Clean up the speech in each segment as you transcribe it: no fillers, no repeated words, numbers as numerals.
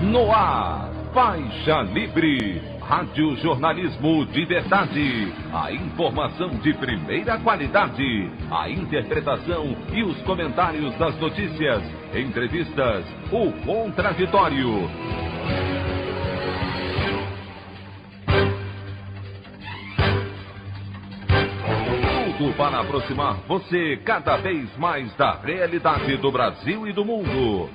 No ar, Faixa Livre, rádio jornalismo de verdade, a informação de primeira qualidade, a interpretação e os comentários das notícias, entrevistas, o contraditório. Tudo para aproximar você cada vez mais da realidade do Brasil e do mundo.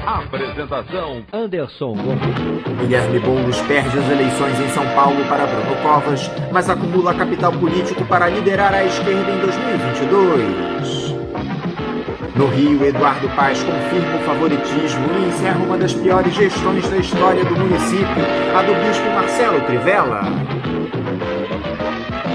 Apresentação: Anderson Gomes. Guilherme Boulos perde as eleições em São Paulo para Bruno Covas, mas acumula capital político para liderar a esquerda em 2022. No Rio, Eduardo Paes confirma o favoritismo e encerra uma das piores gestões da história do município, a do bispo Marcelo Crivella.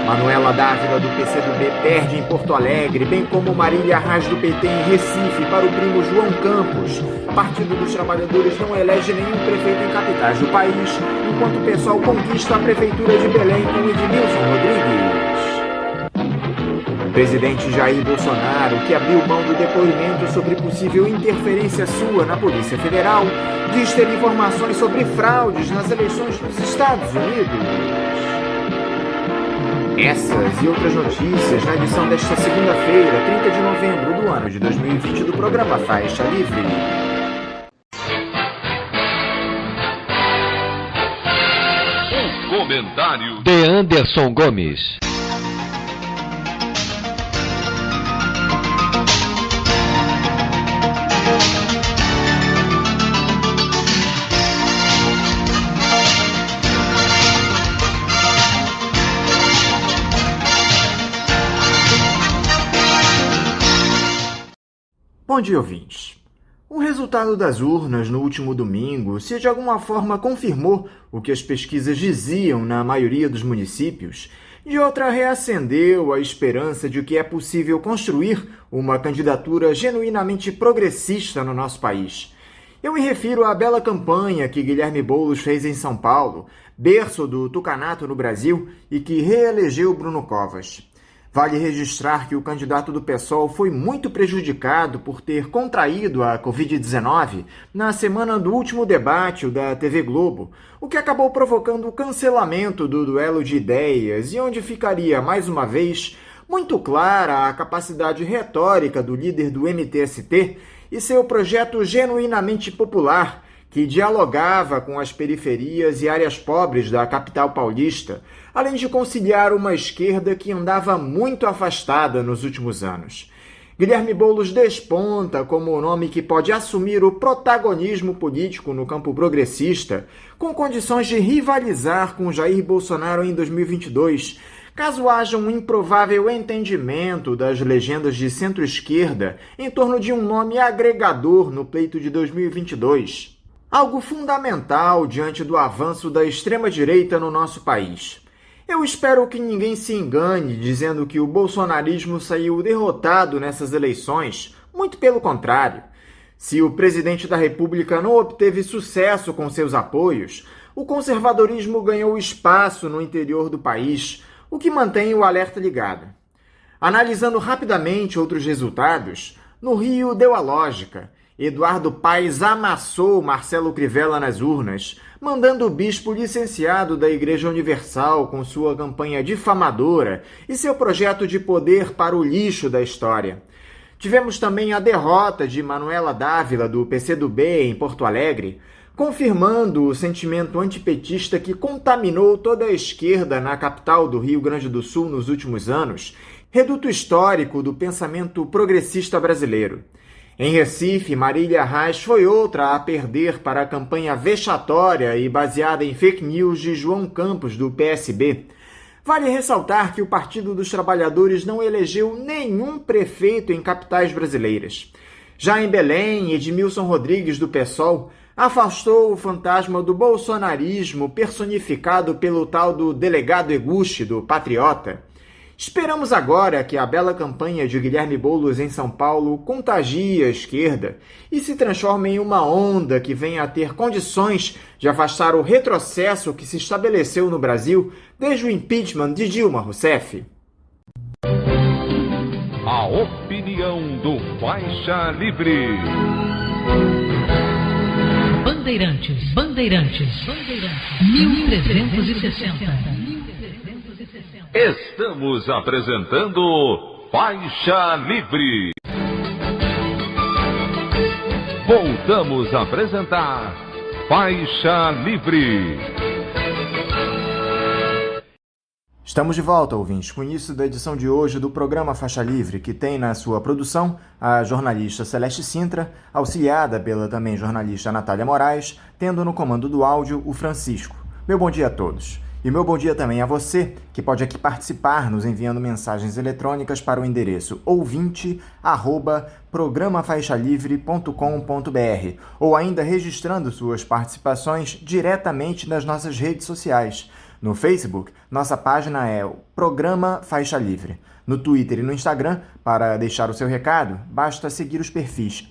Manuela Dávila, do PCdoB, perde em Porto Alegre, bem como Marília Arraes, do PT, em Recife, para o primo João Campos. Partido dos Trabalhadores não elege nenhum prefeito em capitais do país, enquanto o PSOL conquista a Prefeitura de Belém com Edmilson Rodrigues. Presidente Jair Bolsonaro, que abriu mão do depoimento sobre possível interferência sua na Polícia Federal, diz ter informações sobre fraudes nas eleições dos Estados Unidos. Essas e outras notícias na edição desta segunda-feira, 30 de novembro do ano de 2020, do programa Faixa Livre. O comentário de Anderson Gomes. Bom dia, ouvintes. O resultado das urnas no último domingo, se de alguma forma confirmou o que as pesquisas diziam na maioria dos municípios, de outra reacendeu a esperança de que é possível construir uma candidatura genuinamente progressista no nosso país. Eu me refiro à bela campanha que Guilherme Boulos fez em São Paulo, berço do tucanato no Brasil, e que reelegeu Bruno Covas. Vale registrar que o candidato do PSOL foi muito prejudicado por ter contraído a Covid-19 na semana do último debate da TV Globo, o que acabou provocando o cancelamento do duelo de ideias e onde ficaria, mais uma vez, muito clara a capacidade retórica do líder do MTST e seu projeto genuinamente popular, que dialogava com as periferias e áreas pobres da capital paulista, além de conciliar uma esquerda que andava muito afastada nos últimos anos. Guilherme Boulos desponta como o nome que pode assumir o protagonismo político no campo progressista, com condições de rivalizar com Jair Bolsonaro em 2022, caso haja um improvável entendimento das legendas de centro-esquerda em torno de um nome agregador no pleito de 2022. Algo fundamental diante do avanço da extrema-direita no nosso país. Eu espero que ninguém se engane dizendo que o bolsonarismo saiu derrotado nessas eleições, muito pelo contrário. Se o presidente da República não obteve sucesso com seus apoios, o conservadorismo ganhou espaço no interior do país, o que mantém o alerta ligado. Analisando rapidamente outros resultados, no Rio deu a lógica. Eduardo Paes amassou Marcelo Crivella nas urnas, mandando o bispo licenciado da Igreja Universal com sua campanha difamadora e seu projeto de poder para o lixo da história. Tivemos também a derrota de Manuela Dávila, do PCdoB, em Porto Alegre, confirmando o sentimento antipetista que contaminou toda a esquerda na capital do Rio Grande do Sul nos últimos anos, reduto histórico do pensamento progressista brasileiro. Em Recife, Marília Arraes foi outra a perder para a campanha vexatória e baseada em fake news de João Campos, do PSB. Vale ressaltar que o Partido dos Trabalhadores não elegeu nenhum prefeito em capitais brasileiras. Já em Belém, Edmilson Rodrigues, do PSOL, afastou o fantasma do bolsonarismo personificado pelo tal do delegado Eguchi, do Patriota. Esperamos agora que a bela campanha de Guilherme Boulos em São Paulo contagie a esquerda e se transforme em uma onda que venha a ter condições de afastar o retrocesso que se estabeleceu no Brasil desde o impeachment de Dilma Rousseff. a opinião do Faixa Livre. Bandeirantes, 1360. Estamos apresentando Faixa Livre. Voltamos a apresentar Faixa Livre. Estamos de volta, ouvintes, com o início da edição de hoje do programa Faixa Livre, que tem na sua produção a jornalista Celeste Sintra, auxiliada pela também jornalista Natália Moraes, tendo no comando do áudio o Francisco. Meu bom dia a todos. E meu bom dia também a você, que pode aqui participar nos enviando mensagens eletrônicas para o endereço ouvinte@programafaixalivre.com.br ou ainda registrando suas participações diretamente nas nossas redes sociais. No Facebook, nossa página é o Programa Faixa Livre. No Twitter e no Instagram, para deixar o seu recado, basta seguir os perfis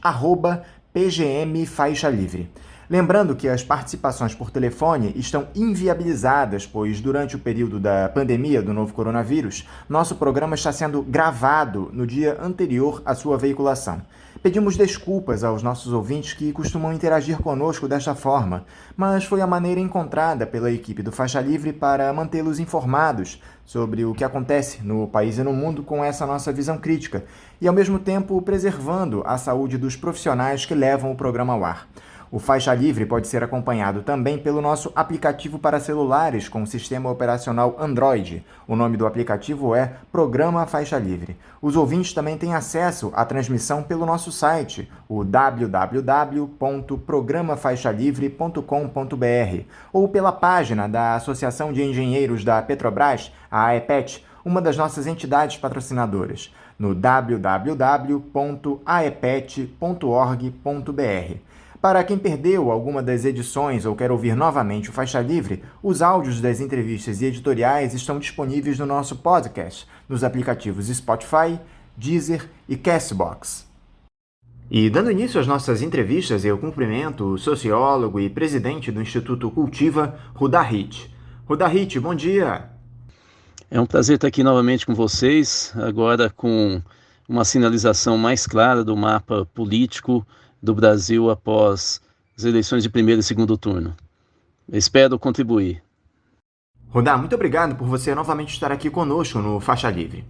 @PGMFaixaLivre. Lembrando que as participações por telefone estão inviabilizadas, pois durante o período da pandemia do novo coronavírus, nosso programa está sendo gravado no dia anterior à sua veiculação. Pedimos desculpas aos nossos ouvintes que costumam interagir conosco desta forma, mas foi a maneira encontrada pela equipe do Faixa Livre para mantê-los informados sobre o que acontece no país e no mundo com essa nossa visão crítica e, ao mesmo tempo, preservando a saúde dos profissionais que levam o programa ao ar. O Faixa Livre pode ser acompanhado também pelo nosso aplicativo para celulares com sistema operacional Android. O nome do aplicativo é Programa Faixa Livre. Os ouvintes também têm acesso à transmissão pelo nosso site, o www.programafaixalivre.com.br, ou pela página da Associação de Engenheiros da Petrobras, a AEPET, uma das nossas entidades patrocinadoras, no www.aepet.org.br. Para quem perdeu alguma das edições ou quer ouvir novamente o Faixa Livre, os áudios das entrevistas e editoriais estão disponíveis no nosso podcast, nos aplicativos Spotify, Deezer e Castbox. E dando início às nossas entrevistas, eu cumprimento o sociólogo e presidente do Instituto Cultiva, Rudá Hit. Rudá Hit, bom dia! É um prazer estar aqui novamente com vocês, agora com uma sinalização mais clara do mapa político do Brasil após as eleições de primeiro e segundo turno. Eu espero contribuir. Rudá, muito obrigado por você novamente estar aqui conosco no Faixa Livre.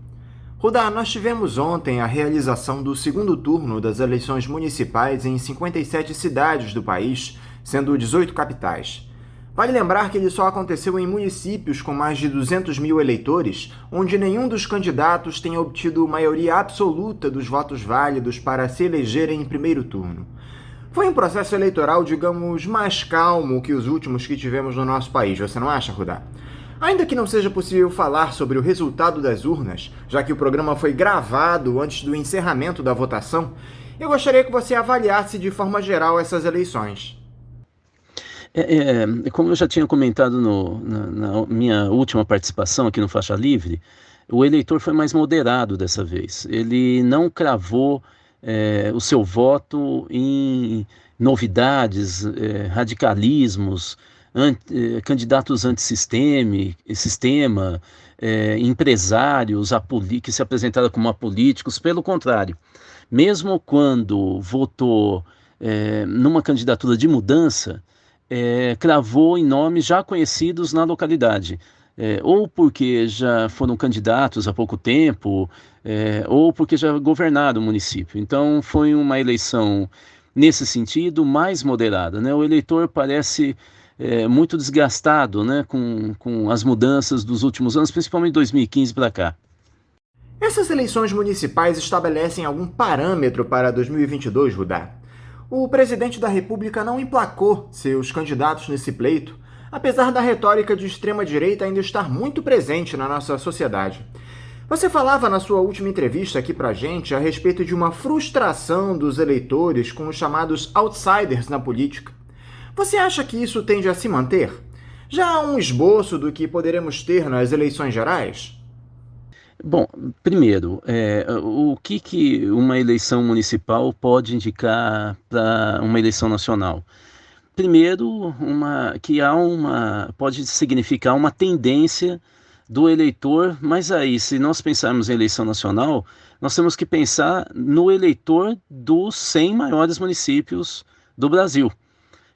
Rudá, nós tivemos ontem a realização do segundo turno das eleições municipais em 57 cidades do país, sendo 18 capitais. Vale lembrar que ele só aconteceu em municípios com mais de 200 mil eleitores, onde nenhum dos candidatos tem obtido maioria absoluta dos votos válidos para se elegerem em primeiro turno. Foi um processo eleitoral, digamos, mais calmo que os últimos que tivemos no nosso país, você não acha, Rudá? Ainda que não seja possível falar sobre o resultado das urnas, já que o programa foi gravado antes do encerramento da votação, eu gostaria que você avaliasse de forma geral essas eleições. Como eu já tinha comentado na minha última participação aqui no Faixa Livre, o eleitor foi mais moderado dessa vez. Ele não cravou o seu voto em novidades, radicalismos, candidatos antissistema, empresários que se apresentaram como apolíticos. Pelo contrário, mesmo quando votou numa candidatura de mudança, cravou em nomes já conhecidos na localidade, ou porque já foram candidatos há pouco tempo, ou porque já governaram o município. Então foi uma eleição, nesse sentido, mais moderada, né? O eleitor parece muito desgastado, né, com as mudanças dos últimos anos, principalmente 2015 para cá. Essas eleições municipais estabelecem algum parâmetro para 2022, Rudá? O presidente da República não emplacou seus candidatos nesse pleito, apesar da retórica de extrema-direita ainda estar muito presente na nossa sociedade. Você falava na sua última entrevista aqui pra gente a respeito de uma frustração dos eleitores com os chamados outsiders na política. Você acha que isso tende a se manter? Já há um esboço do que poderemos ter nas eleições gerais? Bom, primeiro, o que uma eleição municipal pode indicar para uma eleição nacional? Primeiro, pode significar uma tendência do eleitor, mas aí, se nós pensarmos em eleição nacional, nós temos que pensar no eleitor dos 100 maiores municípios do Brasil,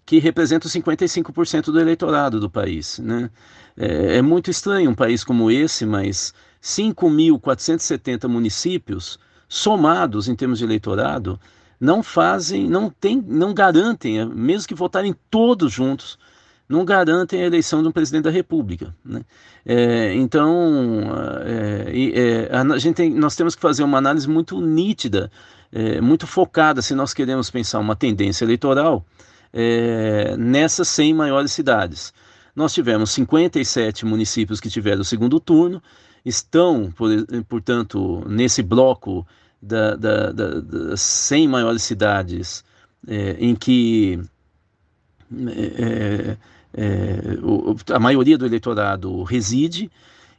que representam 55% do eleitorado do país, né? É muito estranho um país como esse, mas 5.470 municípios somados em termos de eleitorado não garantem, mesmo que votarem todos juntos, não garantem a eleição de um presidente da República, né? Nós temos que fazer uma análise muito nítida, muito focada, se nós queremos pensar uma tendência eleitoral, nessas 100 maiores cidades. Nós tivemos 57 municípios que tiveram o segundo turno, estão, portanto, nesse bloco das 100 maiores cidades em que a maioria do eleitorado reside,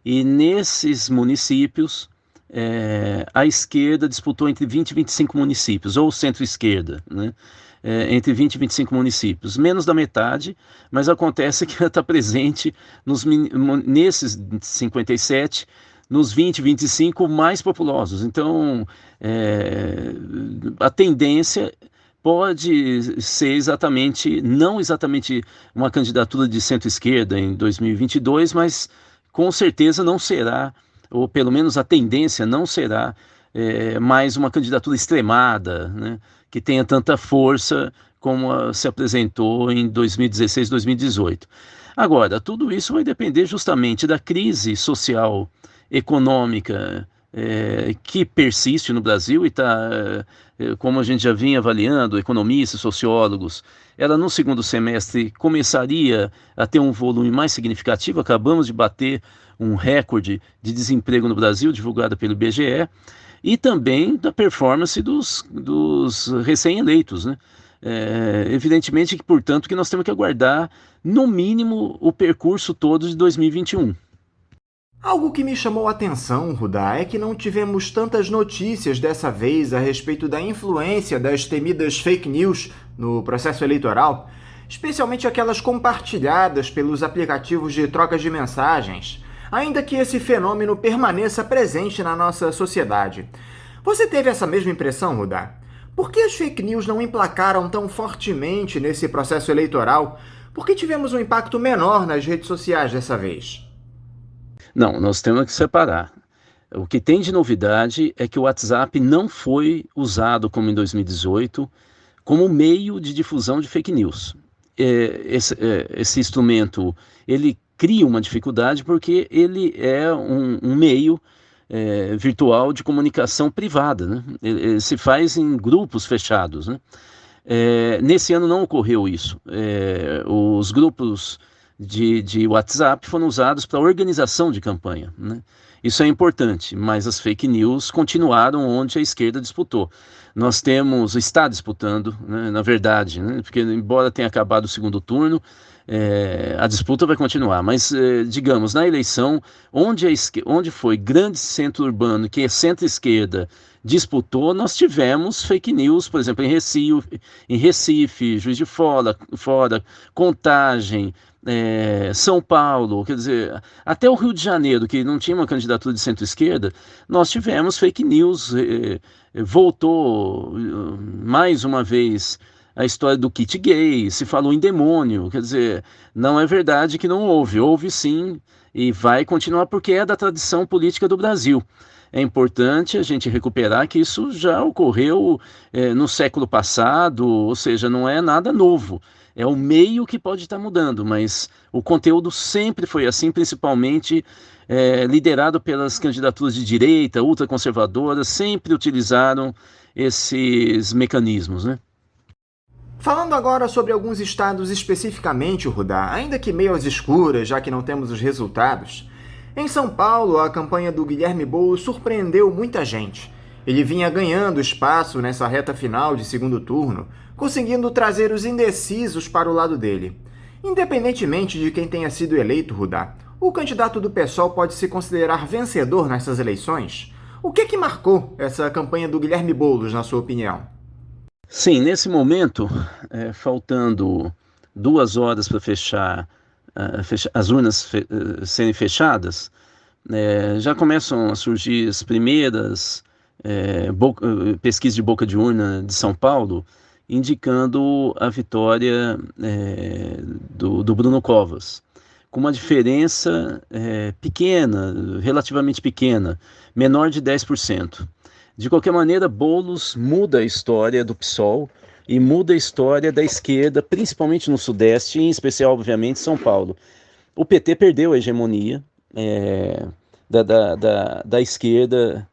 e nesses municípios a esquerda disputou entre 20 e 25 municípios, ou centro-esquerda, né? Entre 20 e 25 municípios, menos da metade, mas acontece que ela está presente nesses 57, nos 20, 25 mais populosos. Então, a tendência pode ser não exatamente uma candidatura de centro-esquerda em 2022, mas com certeza não será, ou pelo menos a tendência não será mais uma candidatura extremada, né, que tenha tanta força como se apresentou em 2016, 2018. Agora, tudo isso vai depender justamente da crise social, econômica, que persiste no Brasil e está, como a gente já vinha avaliando, economistas, sociólogos, ela no segundo semestre começaria a ter um volume mais significativo. Acabamos de bater um recorde de desemprego no Brasil, divulgado pelo IBGE, e também da performance dos recém-eleitos, né? Evidentemente que, portanto, que nós temos que aguardar, no mínimo, o percurso todo de 2021. Algo que me chamou a atenção, Rudá, é que não tivemos tantas notícias dessa vez a respeito da influência das temidas fake news no processo eleitoral, especialmente aquelas compartilhadas pelos aplicativos de trocas de mensagens, ainda que esse fenômeno permaneça presente na nossa sociedade. Você teve essa mesma impressão, Rudá? Por que as fake news não emplacaram tão fortemente nesse processo eleitoral? Por que tivemos um impacto menor nas redes sociais dessa vez? Não, nós temos que separar. O que tem de novidade é que o WhatsApp não foi usado, como em 2018, como meio de difusão de fake news. Esse instrumento, ele cria uma dificuldade porque ele é um meio virtual de comunicação privada, né? Ele se faz em grupos fechados, né? Nesse ano não ocorreu isso. Os grupos de WhatsApp foram usados para organização de campanha, né? Isso é importante, mas as fake news continuaram onde a esquerda disputou. Está disputando, né, na verdade, né, porque embora tenha acabado o segundo turno, a disputa vai continuar, mas digamos, na eleição, onde foi grande centro urbano, que é centro-esquerda, disputou, nós tivemos fake news, por exemplo, em Recife, Juiz de Fora, Contagem, São Paulo, quer dizer, até o Rio de Janeiro, que não tinha uma candidatura de centro-esquerda, nós tivemos fake news. Voltou mais uma vez a história do kit gay, se falou em demônio, quer dizer, não é verdade que não houve sim, e vai continuar porque é da tradição política do Brasil. É importante a gente recuperar que isso já ocorreu no século passado, ou seja, não é nada novo. É o meio que pode estar mudando, mas o conteúdo sempre foi assim, principalmente liderado pelas candidaturas de direita, ultraconservadoras, sempre utilizaram esses mecanismos, né? Falando agora sobre alguns estados especificamente, Rudá, ainda que meio às escuras, já que não temos os resultados, em São Paulo, a campanha do Guilherme Boulos surpreendeu muita gente. Ele vinha ganhando espaço nessa reta final de segundo turno, conseguindo trazer os indecisos para o lado dele. Independentemente de quem tenha sido eleito, Rudá, o candidato do PSOL pode se considerar vencedor nessas eleições? O que marcou essa campanha do Guilherme Boulos, na sua opinião? Sim, nesse momento, faltando 2 horas para fechar as urnas serem fechadas, já começam a surgir as primeiras pesquisas de boca de urna de São Paulo, indicando a vitória do Bruno Covas, com uma diferença pequena, relativamente pequena, menor de 10%. De qualquer maneira, Boulos muda a história do PSOL e muda a história da esquerda, principalmente no Sudeste, e em especial, obviamente, São Paulo. O PT perdeu a hegemonia da esquerda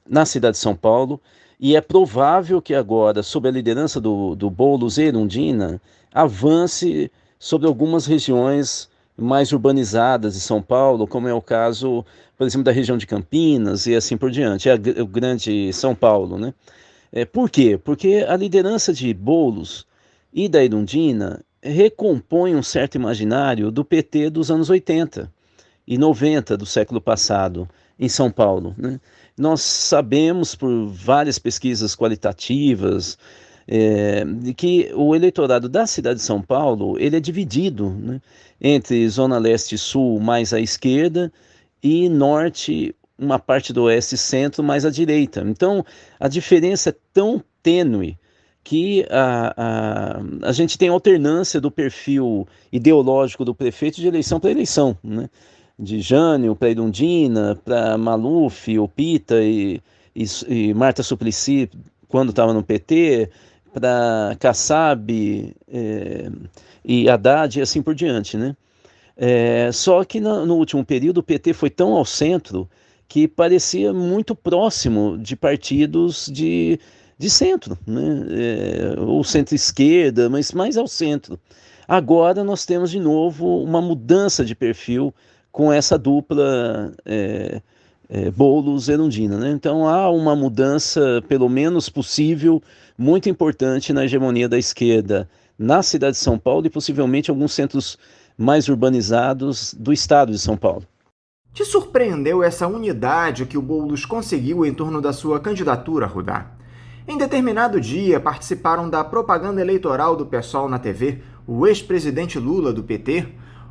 na cidade de São Paulo, e é provável que agora, sob a liderança do Boulos e Erundina, avance sobre algumas regiões mais urbanizadas de São Paulo, como é o caso, por exemplo, da região de Campinas e assim por diante, o grande São Paulo, né? Por quê? Porque a liderança de Boulos e da Erundina recompõe um certo imaginário do PT dos anos 80 e 90 do século passado em São Paulo, né? Nós sabemos por várias pesquisas qualitativas de que o eleitorado da cidade de São Paulo ele é dividido, né, entre Zona Leste e Sul mais à esquerda e Norte, uma parte do Oeste e Centro mais à direita. Então a diferença é tão tênue que a gente tem alternância do perfil ideológico do prefeito de eleição para eleição, né? De Jânio para Erundina, para Maluf, o Pita e Marta Suplicy, quando estava no PT, para Kassab e Haddad e assim por diante, né? Só que no último período o PT foi tão ao centro que parecia muito próximo de partidos de centro, né? Ou centro-esquerda, mas mais ao centro. Agora nós temos de novo uma mudança de perfil com essa dupla Boulos-Erundina, né? Então há uma mudança, pelo menos possível, muito importante na hegemonia da esquerda na cidade de São Paulo e possivelmente alguns centros mais urbanizados do estado de São Paulo. Te surpreendeu essa unidade que o Boulos conseguiu em torno da sua candidatura, Rudá? Em determinado dia, participaram da propaganda eleitoral do PSOL na TV o ex-presidente Lula, do PT,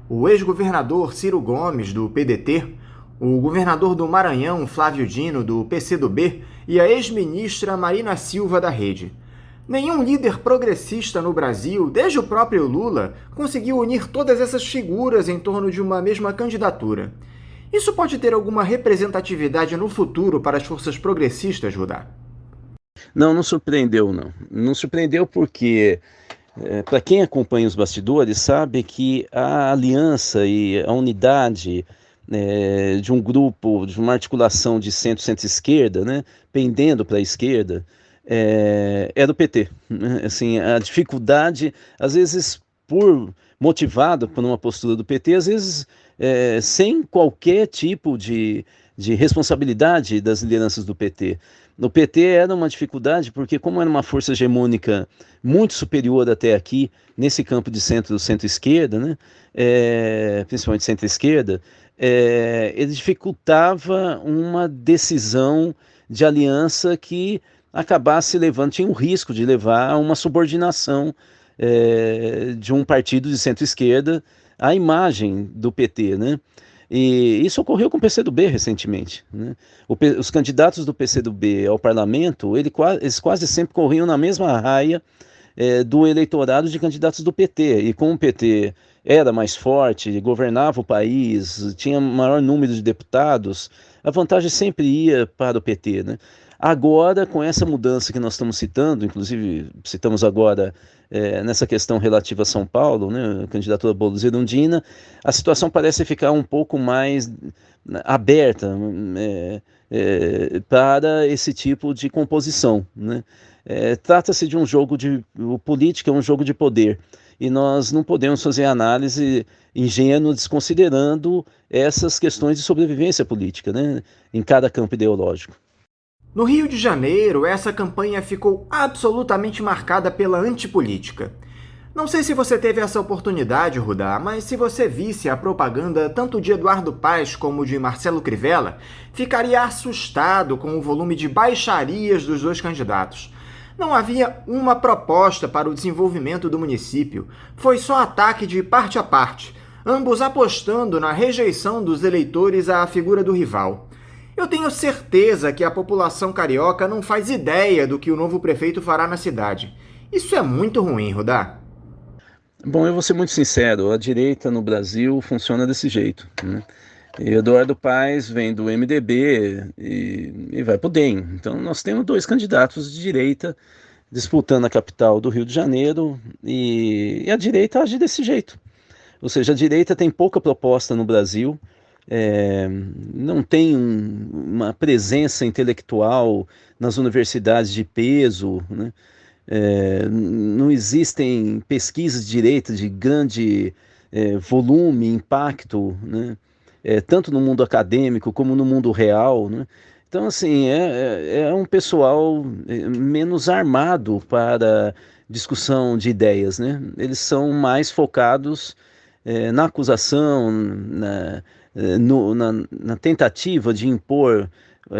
o ex-governador Ciro Gomes, do PDT, o governador do Maranhão, Flávio Dino, do PCdoB, e a ex-ministra Marina Silva, da Rede. Nenhum líder progressista no Brasil, desde o próprio Lula, conseguiu unir todas essas figuras em torno de uma mesma candidatura. Isso pode ter alguma representatividade no futuro para as forças progressistas, Rudá? Não surpreendeu, não. Não surpreendeu porque, para quem acompanha os bastidores, sabe que a aliança e a unidade de um grupo, de uma articulação de centro-centro-esquerda, né, pendendo para a esquerda, é do PT. Né? Assim, a dificuldade, às vezes motivada por uma postura do PT, às vezes sem qualquer tipo de responsabilidade das lideranças do PT. No PT era uma dificuldade porque, como era uma força hegemônica muito superior até aqui, nesse campo de centro-esquerda, né, principalmente centro-esquerda, ele dificultava uma decisão de aliança que acabasse levando, tinha o risco de levar a uma subordinação de um partido de centro-esquerda à imagem do PT, né? E isso ocorreu com o PCdoB recentemente, né? Os candidatos do PCdoB ao parlamento, eles quase sempre corriam na mesma raia do eleitorado de candidatos do PT, e como o PT era mais forte, governava o país, tinha maior número de deputados, a vantagem sempre ia para o PT, né? Agora, com essa mudança que nós estamos citando, inclusive citamos agora nessa questão relativa a São Paulo, né, a candidatura Boulos e Erundina, a situação parece ficar um pouco mais aberta para esse tipo de composição, né? Trata-se de um jogo política, é um jogo de poder, e nós não podemos fazer análise ingênua desconsiderando essas questões de sobrevivência política, né, em cada campo ideológico. No Rio de Janeiro, essa campanha ficou absolutamente marcada pela antipolítica. Não sei se você teve essa oportunidade, Rudá, mas se você visse a propaganda tanto de Eduardo Paes como de Marcelo Crivella, ficaria assustado com o volume de baixarias dos dois candidatos. Não havia uma proposta para o desenvolvimento do município, foi só ataque de parte a parte. ambos apostando na rejeição dos eleitores à figura do rival. Eu tenho certeza que a população carioca não faz ideia do que o novo prefeito fará na cidade. Isso é muito ruim, Rudá. Bom, eu vou ser muito sincero, a direita no Brasil funciona desse jeito, né? E Eduardo Paes vem do MDB e vai para o DEM. Então nós temos dois candidatos de direita disputando a capital do Rio de Janeiro e a direita age desse jeito. Ou seja, a direita tem pouca proposta no Brasil, não tem uma presença intelectual nas universidades de peso, né? Não existem pesquisas de direita de grande volume, impacto, né? Tanto no mundo acadêmico como no mundo real, né? Então, assim, é um pessoal menos armado para discussão de ideias, né? Eles são mais focados na acusação, na tentativa de impor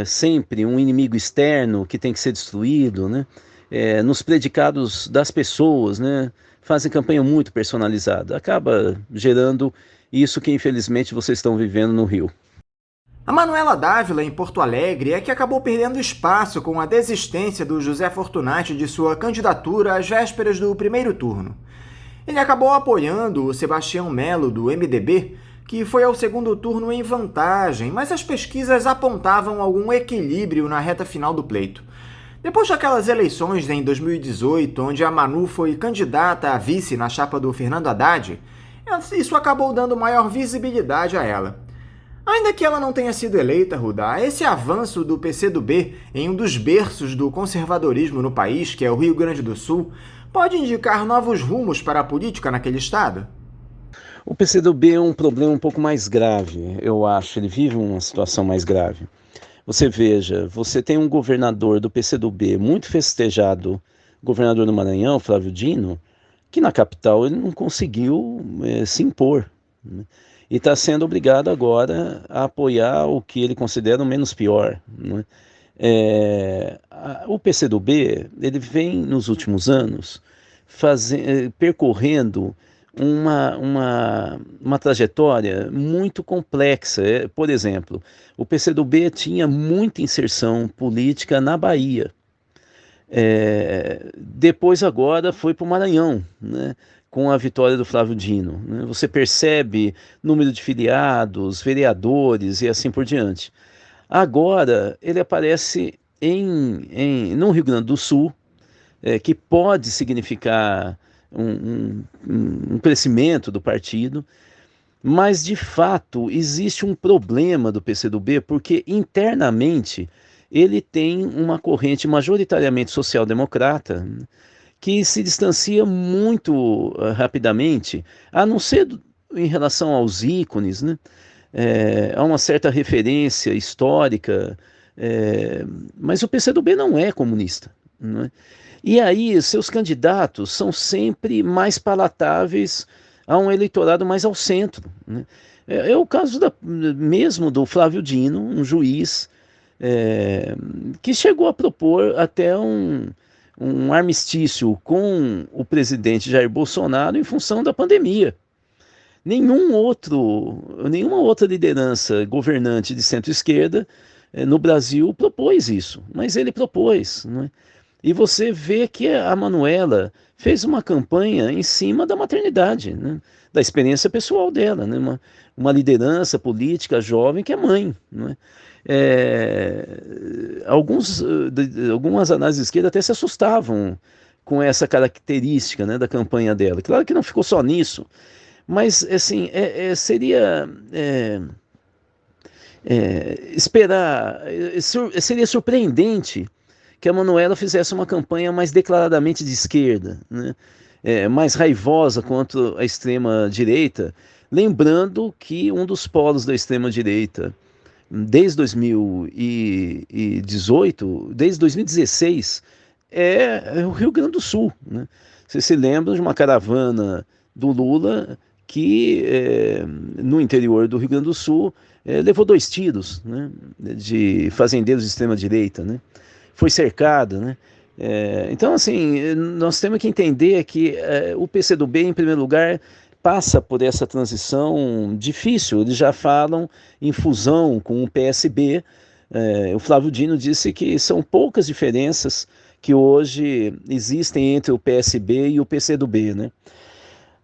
sempre um inimigo externo que tem que ser destruído, né? Nos predicados das pessoas, né? Fazem campanha muito personalizada. Acaba gerando isso que infelizmente vocês estão vivendo no Rio. A Manuela Dávila, em Porto Alegre, é que acabou perdendo espaço com a desistência do José Fortunati de sua candidatura às vésperas do primeiro turno. Ele acabou apoiando o Sebastião Melo, do MDB, que foi ao segundo turno em vantagem, mas as pesquisas apontavam algum equilíbrio na reta final do pleito. Depois daquelas eleições em 2018, onde a Manu foi candidata a vice na chapa do Fernando Haddad, isso acabou dando maior visibilidade a ela. Ainda que ela não tenha sido eleita, Rudá, esse avanço do PCdoB em um dos berços do conservadorismo no país, que é o Rio Grande do Sul, pode indicar novos rumos para a política naquele estado? O PCdoB é um problema um pouco mais grave, eu acho. Ele vive uma situação mais grave. Você veja, você tem um governador do PCdoB muito festejado, governador do Maranhão, Flávio Dino, que na capital ele não conseguiu se impor, né? E está sendo obrigado agora a apoiar o que ele considera o menos pior, né? O PCdoB ele vem nos últimos anos percorrendo uma trajetória muito complexa. Por exemplo, o PCdoB tinha muita inserção política na Bahia. Depois agora foi para o Maranhão, né, com a vitória do Flávio Dino, né? Você percebe número de filiados, vereadores e assim por diante. Agora ele aparece no Rio Grande do Sul, que pode significar um crescimento do partido, mas de fato existe um problema do PCdoB, porque internamente ele tem uma corrente majoritariamente social-democrata que se distancia muito rapidamente, a não ser em relação aos ícones, né? Há uma certa referência histórica, mas o PCdoB não é comunista, não é? E aí seus candidatos são sempre mais palatáveis a um eleitorado mais ao centro, né? É o caso mesmo do Flávio Dino, um juiz que chegou a propor até um armistício com o presidente Jair Bolsonaro em função da pandemia. Nenhuma outra liderança governante de centro-esquerda no Brasil propôs isso, mas ele propôs, né? E você vê que a Manuela fez uma campanha em cima da maternidade, né? Da experiência pessoal dela, né? Uma liderança política jovem que é mãe, né? Algumas análises de esquerda até se assustavam com essa característica, né, da campanha dela. Claro que não ficou só nisso, mas assim, seria surpreendente que a Manuela fizesse uma campanha mais declaradamente de esquerda, né? Mais raivosa contra a extrema-direita, lembrando que um dos polos da extrema-direita, desde 2016, é o Rio Grande do Sul, né? Você se lembra de uma caravana do Lula que, no interior do Rio Grande do Sul, levou 2 tiros, né, de fazendeiros de extrema-direita, né? Foi cercada, né? Então, assim, nós temos que entender que o PCdoB, em primeiro lugar, passa por essa transição difícil. Eles já falam em fusão com o PSB. O Flávio Dino disse que são poucas diferenças que hoje existem entre o PSB e o PCdoB, né?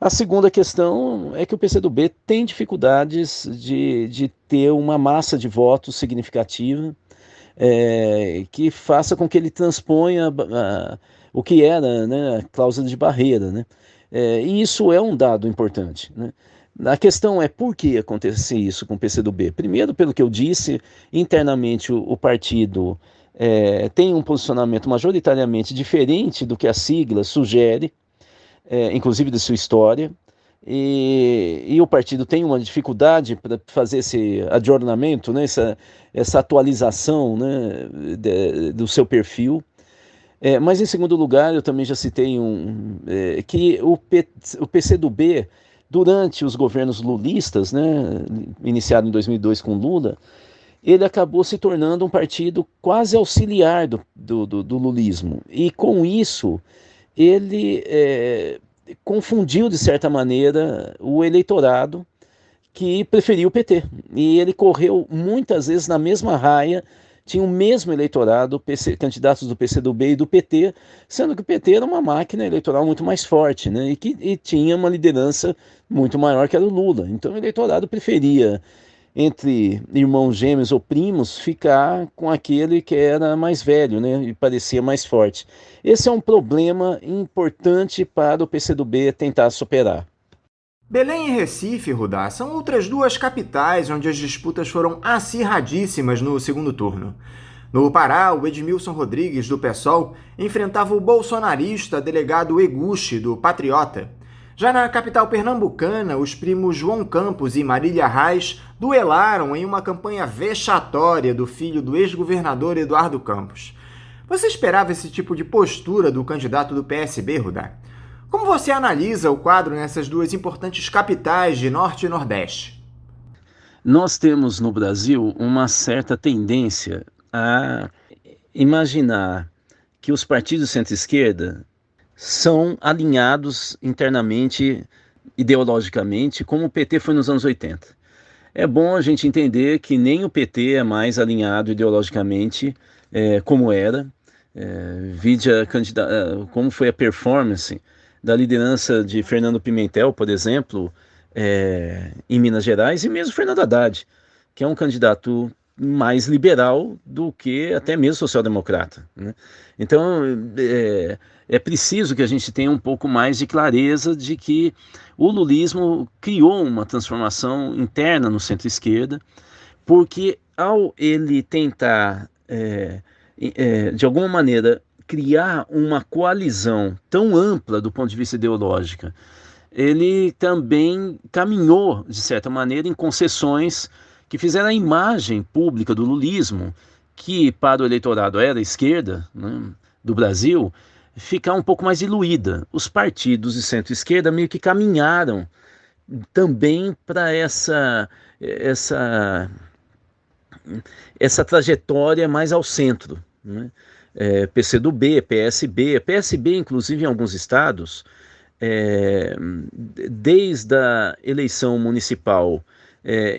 A segunda questão é que o PCdoB tem dificuldades de ter uma massa de votos significativa que faça com que ele transponha o que era, né, a cláusula de barreira, né? E isso é um dado importante, né? A questão é por que acontece isso com o PCdoB. Primeiro, pelo que eu disse, internamente o partido tem um posicionamento majoritariamente diferente do que a sigla sugere, inclusive de sua história, e o partido tem uma dificuldade para fazer esse adornamento, né, essa atualização, né, do seu perfil. Mas, em segundo lugar, eu também já citei que o PCdoB, durante os governos lulistas, né, iniciado em 2002 com Lula, ele acabou se tornando um partido quase auxiliar do lulismo. E, com isso, ele confundiu, de certa maneira, o eleitorado que preferiu o PT. E ele correu muitas vezes na mesma raia, tinha o mesmo eleitorado, candidatos do PCdoB e do PT, sendo que o PT era uma máquina eleitoral muito mais forte, né? E tinha uma liderança muito maior que a do Lula. Então o eleitorado preferia, entre irmãos gêmeos ou primos, ficar com aquele que era mais velho, né, e parecia mais forte. Esse é um problema importante para o PCdoB tentar superar. Belém e Recife, Rudá, são outras duas capitais onde as disputas foram acirradíssimas no segundo turno. No Pará, o Edmilson Rodrigues, do PSOL, enfrentava o bolsonarista delegado Eguchi, do Patriota. Já na capital pernambucana, os primos João Campos e Marília Reis duelaram em uma campanha vexatória do filho do ex-governador Eduardo Campos. Você esperava esse tipo de postura do candidato do PSB, Rudá? Como você analisa o quadro nessas duas importantes capitais de Norte e Nordeste? Nós temos no Brasil uma certa tendência a imaginar que os partidos centro-esquerda são alinhados internamente, ideologicamente, como o PT foi nos anos 80. É bom a gente entender que nem o PT é mais alinhado ideologicamente como era. Vide como foi a performance da liderança de Fernando Pimentel, por exemplo, em Minas Gerais, e mesmo Fernando Haddad, que é um candidato mais liberal do que até mesmo social-democrata, né? Então, é preciso que a gente tenha um pouco mais de clareza de que o lulismo criou uma transformação interna no centro-esquerda, porque ao ele tentar, de alguma maneira, criar uma coalizão tão ampla do ponto de vista ideológico, ele também caminhou, de certa maneira, em concessões que fizeram a imagem pública do lulismo, que para o eleitorado era a esquerda, né, do Brasil, ficar um pouco mais diluída. Os partidos de centro-esquerda meio que caminharam também para essa trajetória mais ao centro, né? PCdoB, PSB, inclusive em alguns estados, desde a eleição municipal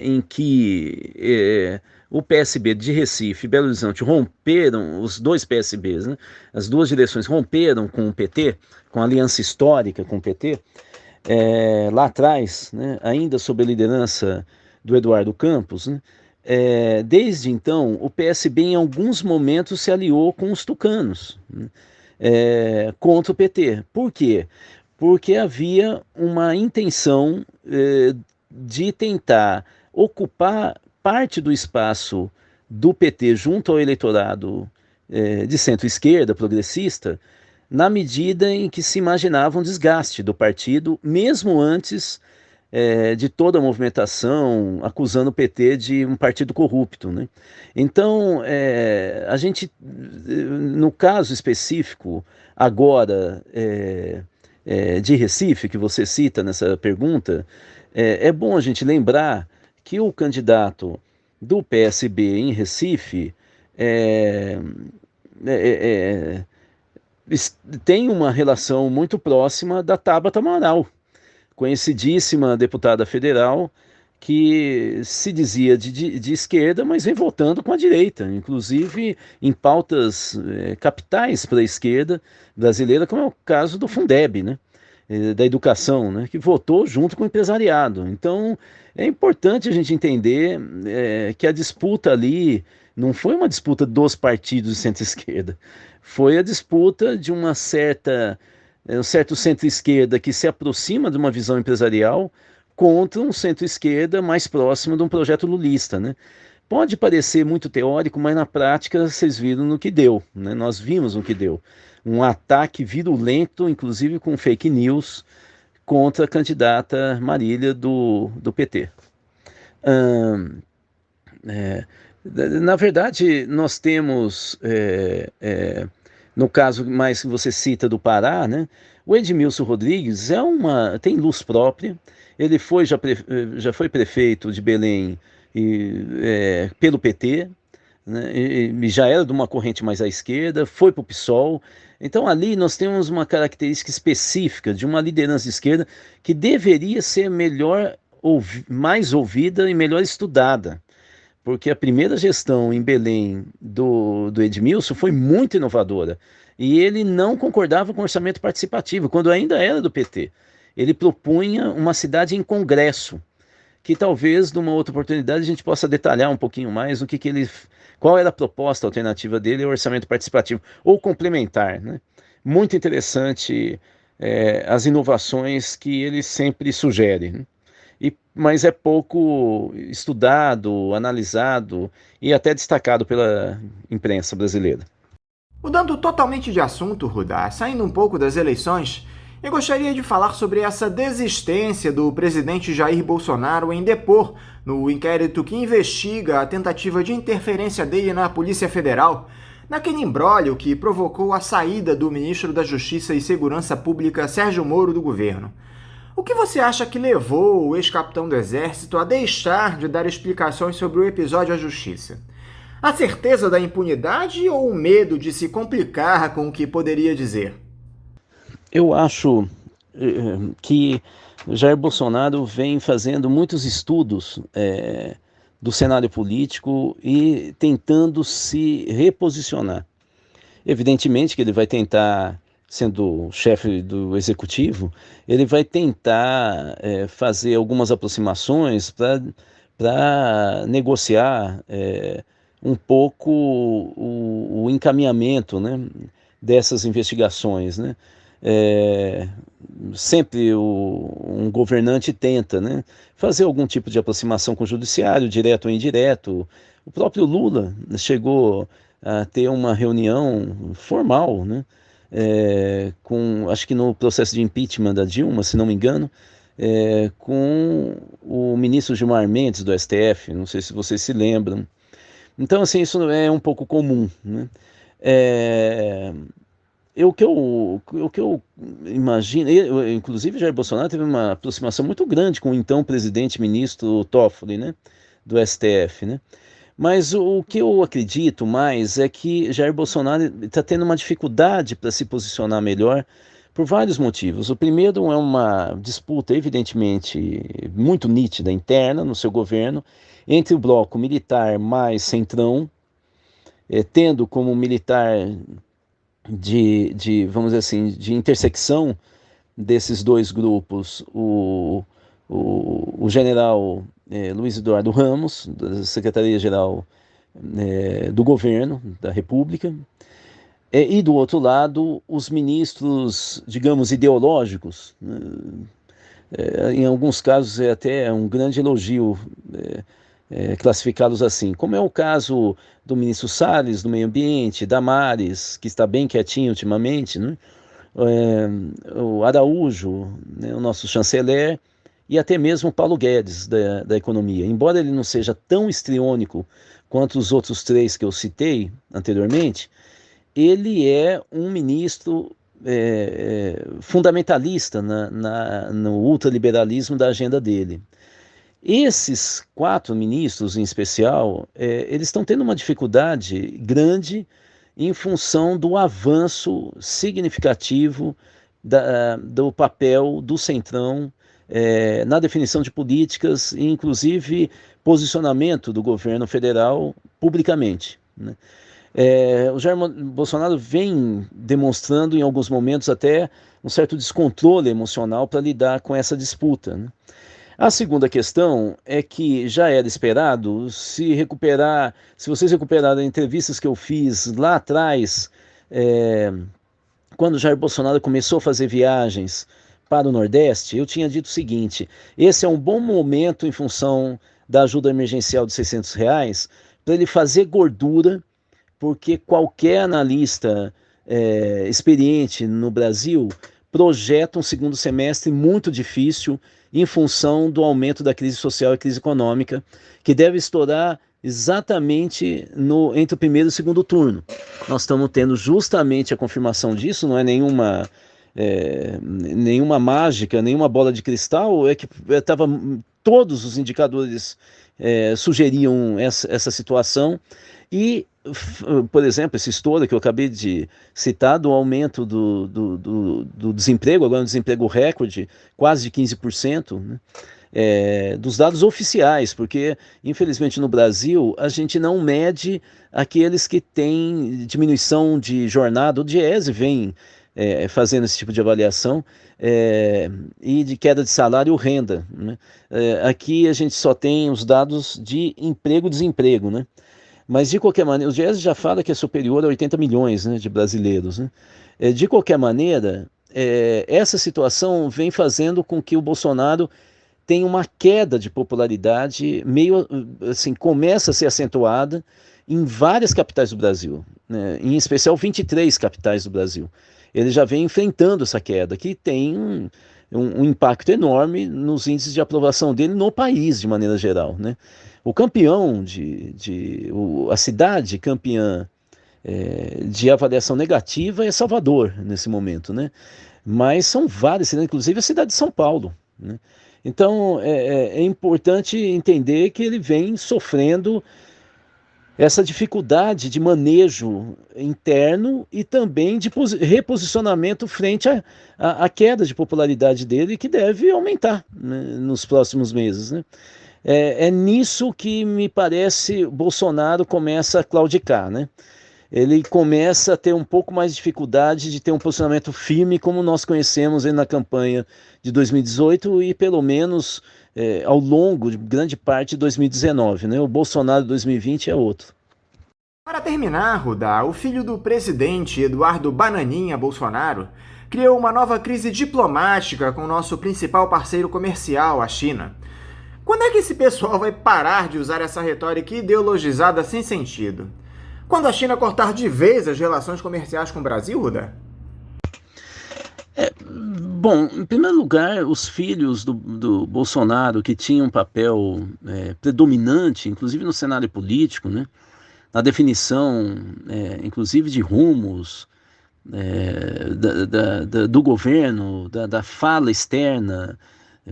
em que o PSB de Recife e Belo Horizonte romperam, os dois PSBs, né, as duas direções romperam com o PT, com a aliança histórica com o PT, lá atrás, né, ainda sob a liderança do Eduardo Campos, né, desde então, o PSB em alguns momentos se aliou com os tucanos, né, contra o PT. Por quê? Porque havia uma intenção de tentar ocupar parte do espaço do PT junto ao eleitorado de centro-esquerda, progressista, na medida em que se imaginava um desgaste do partido, mesmo antes de toda a movimentação acusando o PT de um partido corrupto, né? Então, a gente, no caso específico, agora de Recife, que você cita nessa pergunta, é bom a gente lembrar que o candidato do PSB em Recife tem uma relação muito próxima da Tabata Amaral, conhecidíssima deputada federal, que se dizia de esquerda, mas vem votando com a direita, inclusive em pautas capitais para a esquerda brasileira, como é o caso do Fundeb, né? Da educação, né? Que votou junto com o empresariado. Então, é importante a gente entender que a disputa ali não foi uma disputa dos partidos de centro-esquerda, foi a disputa de um certo centro-esquerda que se aproxima de uma visão empresarial contra um centro-esquerda mais próximo de um projeto lulista, né? Pode parecer muito teórico, mas na prática vocês viram no que deu, né? Nós vimos no que deu. Um ataque virulento, inclusive com fake news, contra a candidata Marília do PT. Na verdade, nós temos, no caso mais que você cita do Pará, né? O Edmilson Rodrigues tem luz própria. Ele já foi prefeito de Belém pelo PT, né, e já era de uma corrente mais à esquerda, foi para o PSOL. Então ali nós temos uma característica específica de uma liderança de esquerda que deveria ser mais ouvida e melhor estudada, porque a primeira gestão em Belém do Edmilson foi muito inovadora, e ele não concordava com o orçamento participativo, quando ainda era do PT. Ele propunha uma cidade em congresso, que talvez numa outra oportunidade a gente possa detalhar um pouquinho mais qual era a proposta alternativa dele ao orçamento participativo, ou complementar, né? Muito interessante as inovações que ele sempre sugere, né? Mas é pouco estudado, analisado e até destacado pela imprensa brasileira. Mudando totalmente de assunto, Rudá, saindo um pouco das eleições, eu gostaria de falar sobre essa desistência do presidente Jair Bolsonaro em depor no inquérito que investiga a tentativa de interferência dele na Polícia Federal, naquele imbróglio que provocou a saída do ministro da Justiça e Segurança Pública Sérgio Moro do governo. O que você acha que levou o ex-capitão do Exército a deixar de dar explicações sobre o episódio à Justiça? A certeza da impunidade ou o medo de se complicar com o que poderia dizer? Eu acho que Jair Bolsonaro vem fazendo muitos estudos do cenário político e tentando se reposicionar. Evidentemente que ele vai tentar, sendo chefe do executivo, ele vai tentar fazer algumas aproximações para negociar um pouco o encaminhamento, né, dessas investigações, né? Sempre um governante tenta, né, fazer algum tipo de aproximação com o judiciário, direto ou indireto. O próprio Lula chegou a ter uma reunião formal, né, acho que no processo de impeachment da Dilma, se não me engano, com o ministro Gilmar Mendes do STF, não sei se vocês se lembram. Então, assim, isso é um pouco comum, né? O que eu imagino, inclusive Jair Bolsonaro teve uma aproximação muito grande com o então presidente ministro Toffoli, né, do STF, né? Mas o que eu acredito mais é que Jair Bolsonaro está tendo uma dificuldade para se posicionar melhor por vários motivos. O primeiro é uma disputa evidentemente muito nítida interna no seu governo entre o bloco militar mais centrão, tendo como militar vamos dizer assim, de intersecção desses dois grupos, o general Luiz Eduardo Ramos, da Secretaria-Geral do Governo da República, e do outro lado, os ministros, digamos, ideológicos, né? Em alguns casos é até um grande elogio classificá-los assim, como é o caso do ministro Salles, do Meio Ambiente, Damares, que está bem quietinho ultimamente, né? O Araújo, né, o nosso chanceler, e até mesmo Paulo Guedes, da Economia. Embora ele não seja tão histriônico quanto os outros três que eu citei anteriormente, ele é um ministro fundamentalista no ultraliberalismo da agenda dele. Esses 4 ministros, em especial, eles estão tendo uma dificuldade grande em função do avanço significativo do papel do Centrão na definição de políticas e, inclusive, posicionamento do governo federal publicamente, né? O Jair Bolsonaro vem demonstrando em alguns momentos até um certo descontrole emocional para lidar com essa disputa, né? A segunda questão é que já era esperado, se vocês recuperarem entrevistas que eu fiz lá atrás, quando Jair Bolsonaro começou a fazer viagens para o Nordeste, eu tinha dito o seguinte: esse é um bom momento em função da ajuda emergencial de R$ 600 para ele fazer gordura, porque qualquer analista experiente no Brasil projeta um segundo semestre muito difícil em função do aumento da crise social e crise econômica, que deve estourar exatamente entre o primeiro e o segundo turno. Nós estamos tendo justamente a confirmação disso, não é nenhuma mágica, nenhuma bola de cristal, é que todos os indicadores sugeriam essa situação. E, por exemplo, esse estouro que eu acabei de citar do aumento do desemprego, agora um desemprego recorde, quase de 15%, né? Dos dados oficiais, porque, infelizmente, no Brasil, a gente não mede aqueles que têm diminuição de jornada. O Diese vem fazendo esse tipo de avaliação, e de queda de salário ou renda, né? Aqui a gente só tem os dados de emprego e desemprego, né? Mas, de qualquer maneira, o Diese já fala que é superior a 80 milhões, né, de brasileiros, né? De qualquer maneira, essa situação vem fazendo com que o Bolsonaro tenha uma queda de popularidade, meio assim, começa a ser acentuada em várias capitais do Brasil, né? Em especial 23 capitais do Brasil. Ele já vem enfrentando essa queda, que tem um impacto enorme nos índices de aprovação dele no país, de maneira geral, né? O campeão, a cidade campeã de avaliação negativa é Salvador, nesse momento, né? Mas são várias cidades, inclusive a cidade de São Paulo, né? Então, é importante entender que ele vem sofrendo essa dificuldade de manejo interno e também de reposicionamento frente à queda de popularidade dele, que deve aumentar, né, nos próximos meses, né? É nisso que me parece Bolsonaro começa a claudicar, né? Ele começa a ter um pouco mais de dificuldade de ter um posicionamento firme como nós conhecemos na campanha de 2018 e pelo menos ao longo de grande parte de 2019, né? O Bolsonaro de 2020 é outro. Para terminar, Rudá, o filho do presidente Eduardo Bananinha Bolsonaro criou uma nova crise diplomática com o nosso principal parceiro comercial, a China. Quando é que esse pessoal vai parar de usar essa retórica ideologizada sem sentido? Quando a China cortar de vez as relações comerciais com o Brasil, Rudá? Bom, em primeiro lugar, os filhos do Bolsonaro, que tinham um papel predominante, inclusive no cenário político, né, na definição, inclusive de rumos do governo, da fala externa.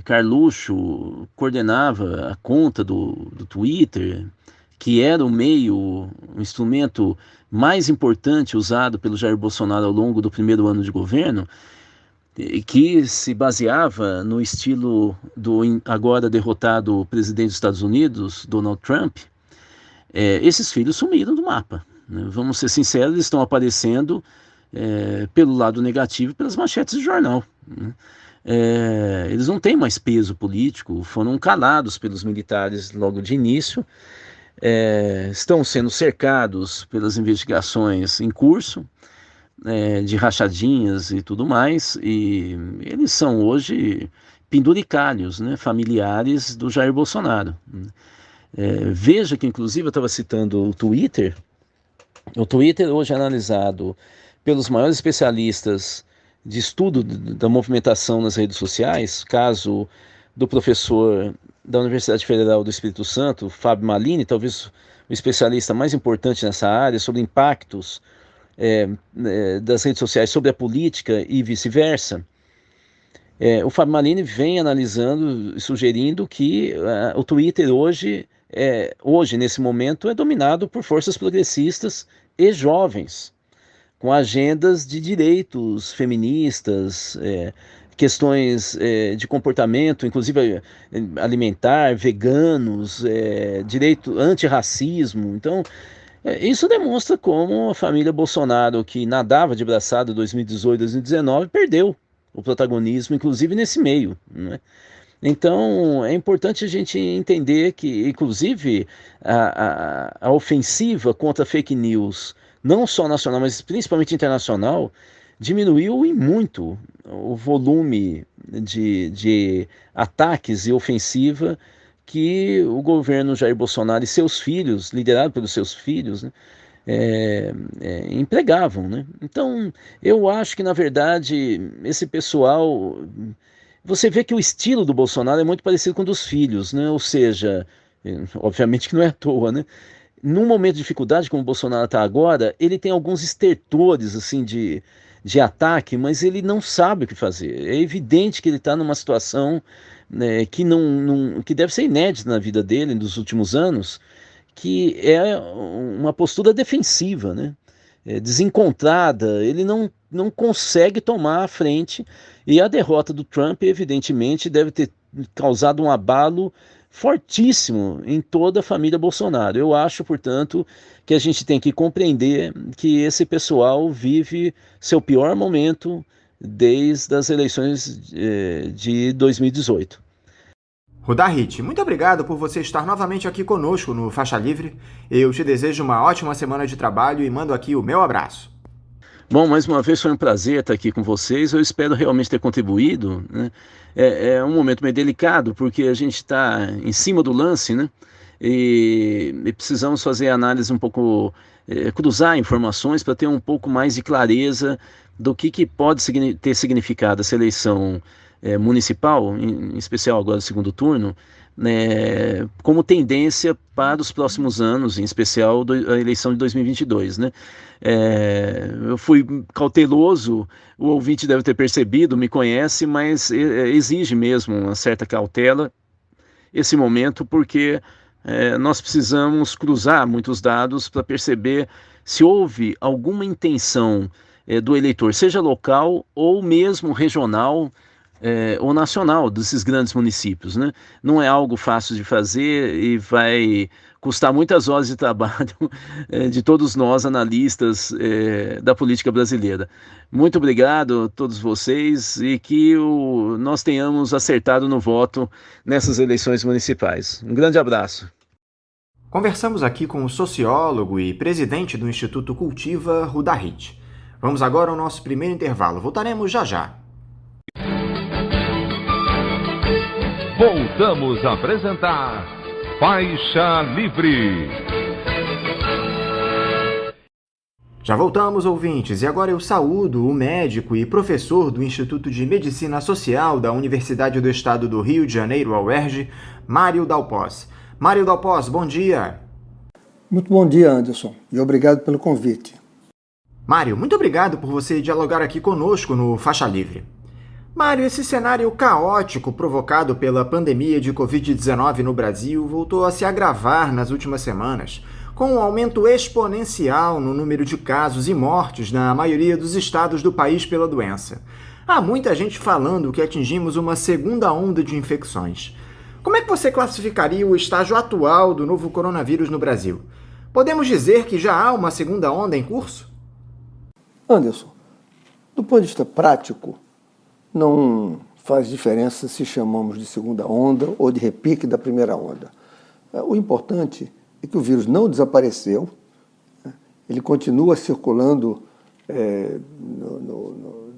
Carluxo coordenava a conta do Twitter, que era um instrumento mais importante usado pelo Jair Bolsonaro ao longo do primeiro ano de governo, que se baseava no estilo do agora derrotado presidente dos Estados Unidos, Donald Trump. Esses filhos sumiram do mapa, né? Vamos ser sinceros, eles estão aparecendo pelo lado negativo, pelas manchetes de jornal, né? Eles não têm mais peso político, foram calados pelos militares logo de início, estão sendo cercados pelas investigações em curso, de rachadinhas e tudo mais, e eles são hoje penduricalhos, né, familiares do Jair Bolsonaro. Veja que, inclusive, eu estava citando o Twitter hoje é analisado pelos maiores especialistas de estudo da movimentação nas redes sociais, caso do professor da Universidade Federal do Espírito Santo, Fábio Malini, talvez o especialista mais importante nessa área, sobre impactos das redes sociais sobre a política e vice-versa. O Fábio Malini vem analisando e sugerindo que o Twitter hoje, nesse momento, é dominado por forças progressistas e jovens, com agendas de direitos feministas, questões de comportamento, inclusive alimentar, veganos, direito antirracismo. Então, isso demonstra como a família Bolsonaro, que nadava de braçada em 2018, 2019, perdeu o protagonismo, inclusive nesse meio, né? Então, é importante a gente entender que, inclusive, a ofensiva contra fake news, não só nacional, mas principalmente internacional, diminuiu em muito o volume de ataques e ofensiva que o governo Jair Bolsonaro e seus filhos, liderado pelos seus filhos, né, empregavam, né? Então, eu acho que, na verdade, esse pessoal... Você vê que o estilo do Bolsonaro é muito parecido com o dos filhos, né? Ou seja, obviamente que não é à toa, né? Num momento de dificuldade, como o Bolsonaro está agora, ele tem alguns estertores assim, de ataque, mas ele não sabe o que fazer. É evidente que ele está numa situação, né, que deve ser inédita na vida dele nos últimos anos, que é uma postura defensiva, né? Desencontrada, ele não consegue tomar a frente, e a derrota do Trump, evidentemente, deve ter causado um abalo fortíssimo em toda a família Bolsonaro. Eu acho, portanto, que a gente tem que compreender que esse pessoal vive seu pior momento desde as eleições de 2018. Rudahit, muito obrigado por você estar novamente aqui conosco no Faixa Livre. Eu te desejo uma ótima semana de trabalho e mando aqui o meu abraço. Bom, mais uma vez foi um prazer estar aqui com vocês. Eu espero realmente ter contribuído, né? É um momento meio delicado, porque a gente está em cima do lance, né? E precisamos fazer análise um pouco, cruzar informações para ter um pouco mais de clareza do que pode ter significado essa eleição municipal, em especial agora no segundo turno, né, como tendência para os próximos anos, em especial a eleição de 2022, né? Eu fui cauteloso, o ouvinte deve ter percebido, me conhece, mas exige mesmo uma certa cautela esse momento, porque nós precisamos cruzar muitos dados para perceber se houve alguma intenção do eleitor, seja local ou mesmo regional, ou nacional, desses grandes municípios, né? Não é algo fácil de fazer e vai custar muitas horas de trabalho de todos nós, analistas da política brasileira. Muito obrigado a todos vocês e que nós tenhamos acertado no voto nessas eleições municipais. Um grande abraço. Conversamos aqui com o sociólogo e presidente do Instituto Cultiva, Rudahit. Vamos agora ao nosso primeiro intervalo. Voltaremos já já. Voltamos a apresentar Faixa Livre. Já voltamos, ouvintes, e agora eu saúdo o médico e professor do Instituto de Medicina Social da Universidade do Estado do Rio de Janeiro, a UERJ, Mário Dalpós. Mário Dalpós, bom dia. Muito bom dia, Anderson, e obrigado pelo convite. Mário, muito obrigado por você dialogar aqui conosco no Faixa Livre. Mário, esse cenário caótico provocado pela pandemia de Covid-19 no Brasil voltou a se agravar nas últimas semanas, com um aumento exponencial no número de casos e mortes na maioria dos estados do país pela doença. Há muita gente falando que atingimos uma segunda onda de infecções. Como é que você classificaria o estágio atual do novo coronavírus no Brasil? Podemos dizer que já há uma segunda onda em curso? Anderson, do ponto de vista prático, não faz diferença se chamamos de segunda onda ou de repique da primeira onda. O importante é que o vírus não desapareceu, ele continua circulando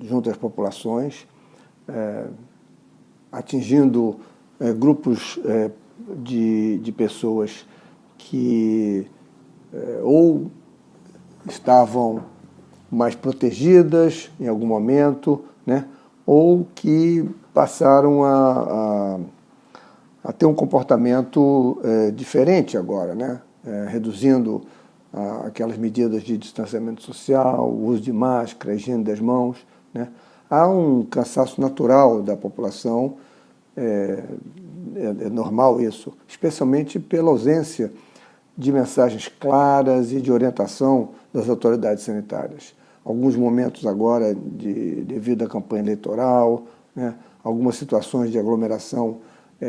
junto às populações, atingindo grupos de pessoas que ou estavam mais protegidas em algum momento, né? Ou que passaram a ter um comportamento diferente agora, né? Reduzindo aquelas medidas de distanciamento social, o uso de máscara, a higiene das mãos, né? Há um cansaço natural da população, é normal isso, especialmente pela ausência de mensagens claras e de orientação das autoridades sanitárias. Alguns momentos agora, devido à campanha eleitoral, né, algumas situações de aglomeração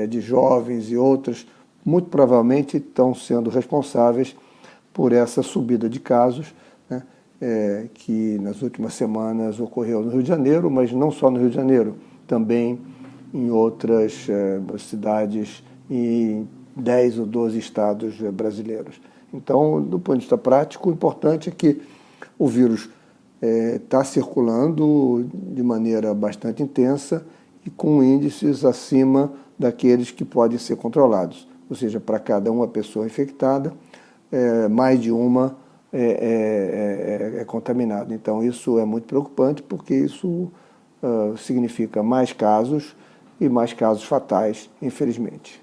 de jovens e outras, muito provavelmente estão sendo responsáveis por essa subida de casos, né, que nas últimas semanas ocorreu no Rio de Janeiro, mas não só no Rio de Janeiro, também em outras cidades e em 10 ou 12 estados brasileiros. Então, do ponto de vista prático, o importante é que o vírus está circulando de maneira bastante intensa e com índices acima daqueles que podem ser controlados. Ou seja, para cada uma pessoa infectada, mais de uma é contaminada. Então, isso é muito preocupante, porque isso significa mais casos e mais casos fatais, infelizmente.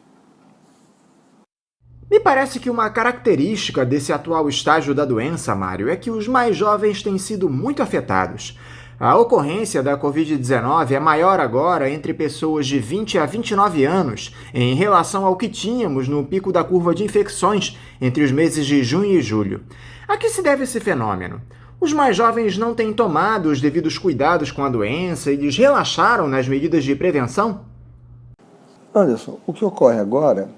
Me parece que uma característica desse atual estágio da doença, Mário, é que os mais jovens têm sido muito afetados. A ocorrência da Covid-19 é maior agora entre pessoas de 20 a 29 anos, em relação ao que tínhamos no pico da curva de infecções entre os meses de junho e julho. A que se deve esse fenômeno? Os mais jovens não têm tomado os devidos cuidados com a doença e eles relaxaram nas medidas de prevenção? Anderson, o que ocorre agora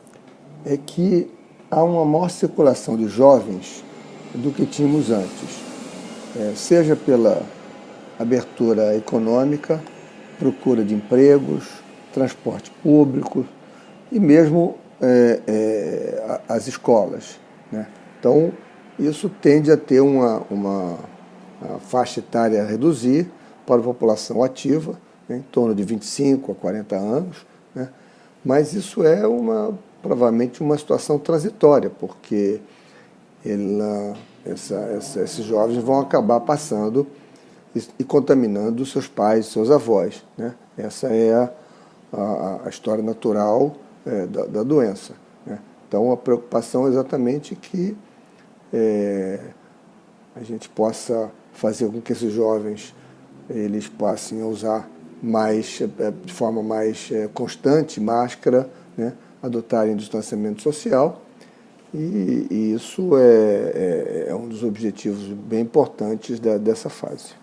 é que há uma maior circulação de jovens do que tínhamos antes, seja pela abertura econômica, procura de empregos, transporte público e mesmo as escolas, né? Então, isso tende a ter uma faixa etária a reduzir para a população ativa, né, em torno de 25 a 40 anos, né? Mas isso é provavelmente uma situação transitória, porque esses jovens vão acabar passando e contaminando seus pais, seus avós, né? Essa é a história natural da doença, né? Então, a preocupação é exatamente que a gente possa fazer com que esses jovens eles passem a usar de forma mais constante máscara, né? Adotarem distanciamento social, e isso é um dos objetivos bem importantes dessa fase.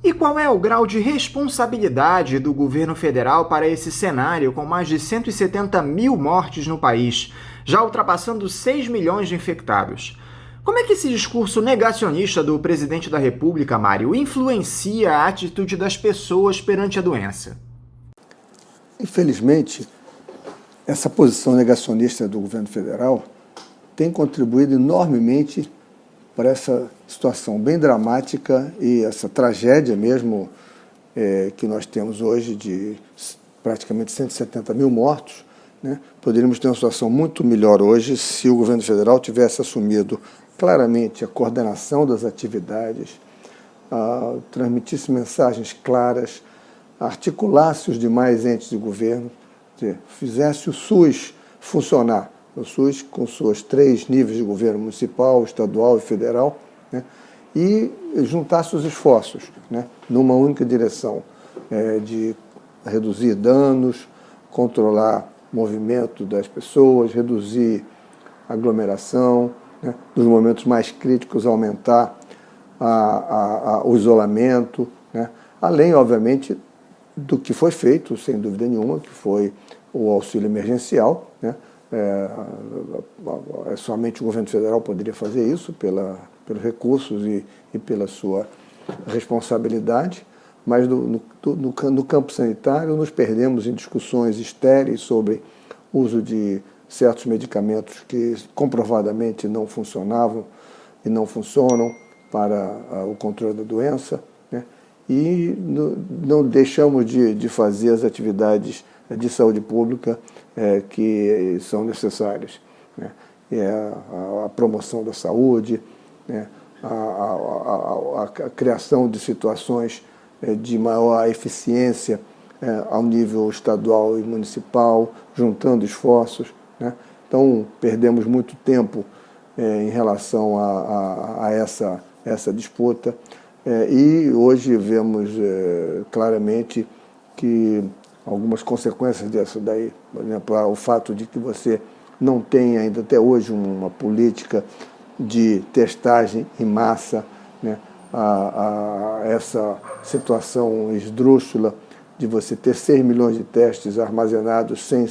E qual é o grau de responsabilidade do governo federal para esse cenário com mais de 170 mil mortes no país, já ultrapassando 6 milhões de infectados? Como é que esse discurso negacionista do presidente da República, Mário, influencia a atitude das pessoas perante a doença? Infelizmente, essa posição negacionista do governo federal tem contribuído enormemente para essa situação bem dramática e essa tragédia mesmo que nós temos hoje de praticamente 170 mil mortos, né? Poderíamos ter uma situação muito melhor hoje se o governo federal tivesse assumido claramente a coordenação das atividades, transmitisse mensagens claras, articulasse os demais entes de governo, fizesse o SUS funcionar, o SUS com seus 3 níveis de governo, municipal, estadual e federal, né? E juntasse os esforços, né, numa única direção, de reduzir danos, controlar o movimento das pessoas, reduzir a aglomeração, né, nos momentos mais críticos aumentar o isolamento, né, além, obviamente, do que foi feito, sem dúvida nenhuma, que foi o auxílio emergencial, né? Somente o governo federal poderia fazer isso pelos recursos e pela sua responsabilidade, mas no campo sanitário nos perdemos em discussões estéreis sobre o uso de certos medicamentos que comprovadamente não funcionavam e não funcionam para o controle da doença, né? E não deixamos de fazer as atividades de saúde pública que são necessárias, né? A promoção da saúde, né? A criação de situações de maior eficiência ao nível estadual e municipal, juntando esforços, né? Então, perdemos muito tempo em relação a essa disputa. E hoje vemos claramente que algumas consequências dessa daí, por exemplo, o fato de que você não tem ainda até hoje uma política de testagem em massa, né, essa situação esdrúxula de você ter 6 milhões de testes armazenados sem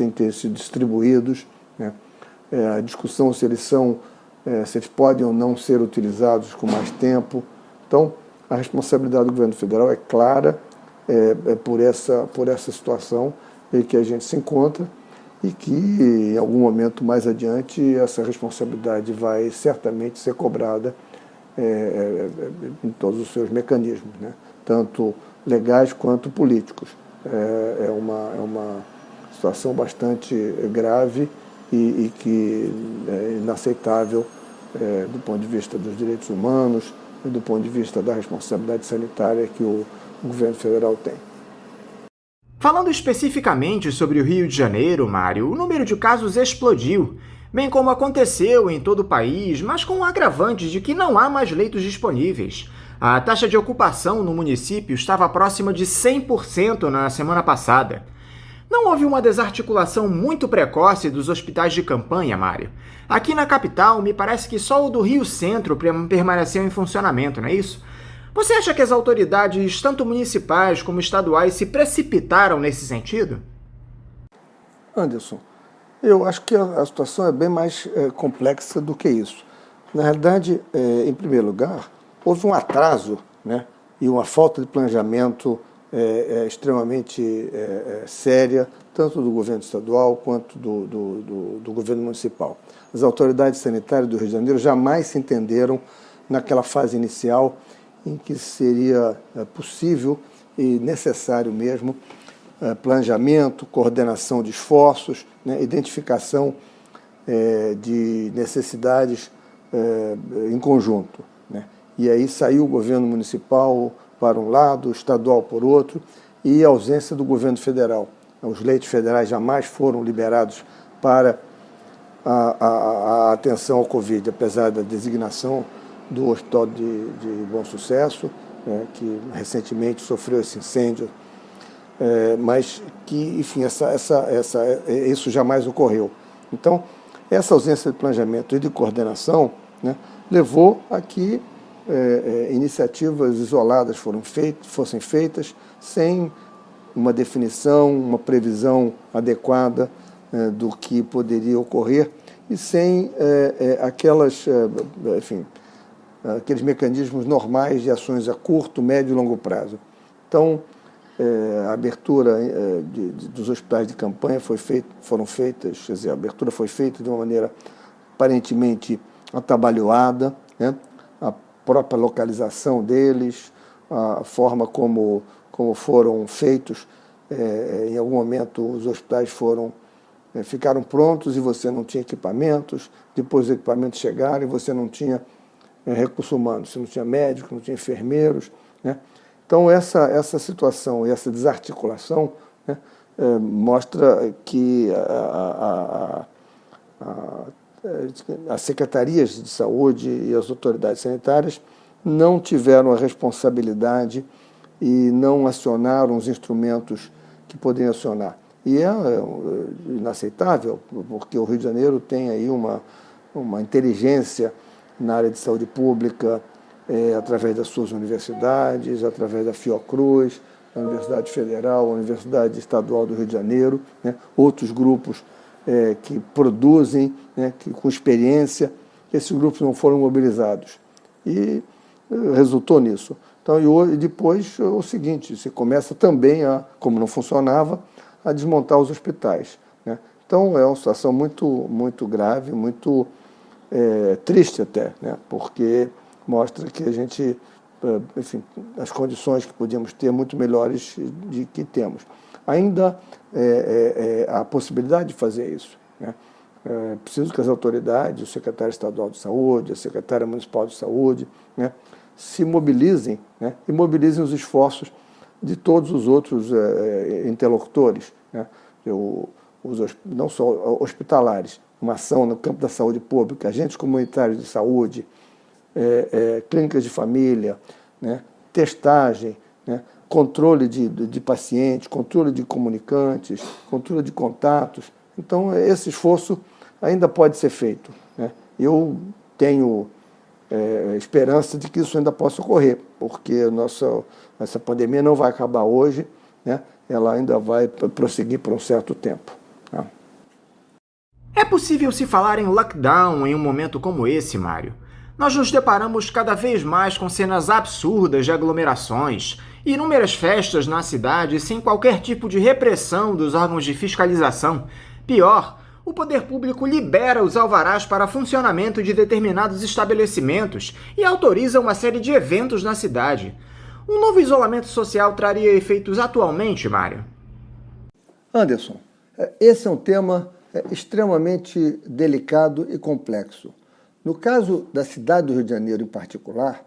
ter sido distribuídos, né? A discussão se eles podem ou não ser utilizados com mais tempo. Então, a responsabilidade do governo federal é clara por essa situação em que a gente se encontra e que, em algum momento mais adiante, essa responsabilidade vai certamente ser cobrada em todos os seus mecanismos, né? Tanto legais quanto políticos. É uma situação bastante grave e que é inaceitável do ponto de vista dos direitos humanos e do ponto de vista da responsabilidade sanitária que o governo federal tem. Falando especificamente sobre o Rio de Janeiro, Mário, o número de casos explodiu, bem como aconteceu em todo o país, mas com o agravante de que não há mais leitos disponíveis. A taxa de ocupação no município estava próxima de 100% na semana passada. Não houve uma desarticulação muito precoce dos hospitais de campanha, Mário? Aqui na capital, me parece que só o do Rio Centro permaneceu em funcionamento, não é isso? Você acha que as autoridades, tanto municipais como estaduais, se precipitaram nesse sentido? Anderson, eu acho que a situação é bem mais complexa do que isso. Na realidade, em primeiro lugar, houve um atraso, né, e uma falta de planejamento extremamente séria, tanto do governo estadual quanto do governo municipal. As autoridades sanitárias do Rio de Janeiro jamais se entenderam naquela fase inicial em que seria possível e necessário mesmo planejamento, coordenação de esforços, né, identificação de necessidades em conjunto, né. E aí saiu o governo municipal para um lado, o estadual por outro, e a ausência do governo federal. Os leitos federais jamais foram liberados para a atenção ao Covid, apesar da designação do Hospital de Bom Sucesso, que recentemente sofreu esse incêndio, mas que, enfim, isso jamais ocorreu. Então, essa ausência de planejamento e de coordenação, né, levou a que iniciativas isoladas fossem feitas sem uma definição, uma previsão adequada do que poderia ocorrer e sem aqueles mecanismos normais de ações a curto, médio e longo prazo. Então, a abertura dos hospitais de campanha a abertura foi feita de uma maneira aparentemente atabalhoada, né? A própria localização deles, a forma como foram feitos, em algum momento os hospitais ficaram prontos e você não tinha equipamentos, depois os equipamentos chegaram e você não tinha recursos humanos, você não tinha médicos, não tinha enfermeiros, né? Então essa situação e essa desarticulação, né, mostra que as secretarias de saúde e as autoridades sanitárias não tiveram a responsabilidade e não acionaram os instrumentos que poderiam acionar. E é inaceitável, porque o Rio de Janeiro tem aí uma inteligência na área de saúde pública, através das suas universidades, através da Fiocruz, a Universidade Federal, a Universidade Estadual do Rio de Janeiro, né, outros grupos que produzem, né, com experiência, esses grupos não foram mobilizados. E resultou nisso. Então, e depois o seguinte, se começa também, como não funcionava, a desmontar os hospitais, né? Então, é uma situação muito, muito grave, muito triste até, né? Porque mostra que a gente, enfim, as condições que podíamos ter muito melhores de que temos. Ainda a possibilidade de fazer isso, né? Preciso que as autoridades, o secretário estadual de saúde, a secretária municipal de saúde, né, se mobilizem, né, e mobilizem os esforços de todos os outros interlocutores, né, não só hospitalares, uma ação no campo da saúde pública, agentes comunitários de saúde, clínicas de família, né, testagem, né, controle de pacientes, controle de comunicantes, controle de contatos. Então, esse esforço ainda pode ser feito, né? Eu tenho esperança de que isso ainda possa ocorrer, porque essa pandemia não vai acabar hoje, né, ela ainda vai prosseguir por um certo tempo. Tá? É possível se falar em lockdown em um momento como esse, Mário? Nós nos deparamos cada vez mais com cenas absurdas de aglomerações, inúmeras festas na cidade sem qualquer tipo de repressão dos órgãos de fiscalização. Pior, o poder público libera os alvarás para funcionamento de determinados estabelecimentos e autoriza uma série de eventos na cidade. Um novo isolamento social traria efeitos atualmente, Mário? Anderson, esse é um tema extremamente delicado e complexo. No caso da cidade do Rio de Janeiro em particular,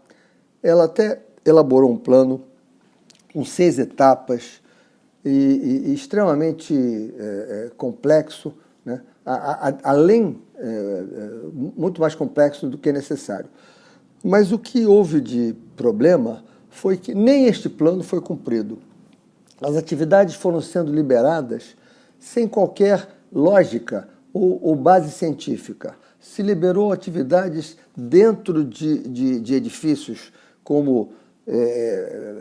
ela até elaborou um plano com 6 etapas e extremamente complexo, né? Muito mais complexo do que necessário. Mas o que houve de problema foi que nem este plano foi cumprido. As atividades foram sendo liberadas sem qualquer lógica ou base científica. Se liberou atividades dentro de edifícios como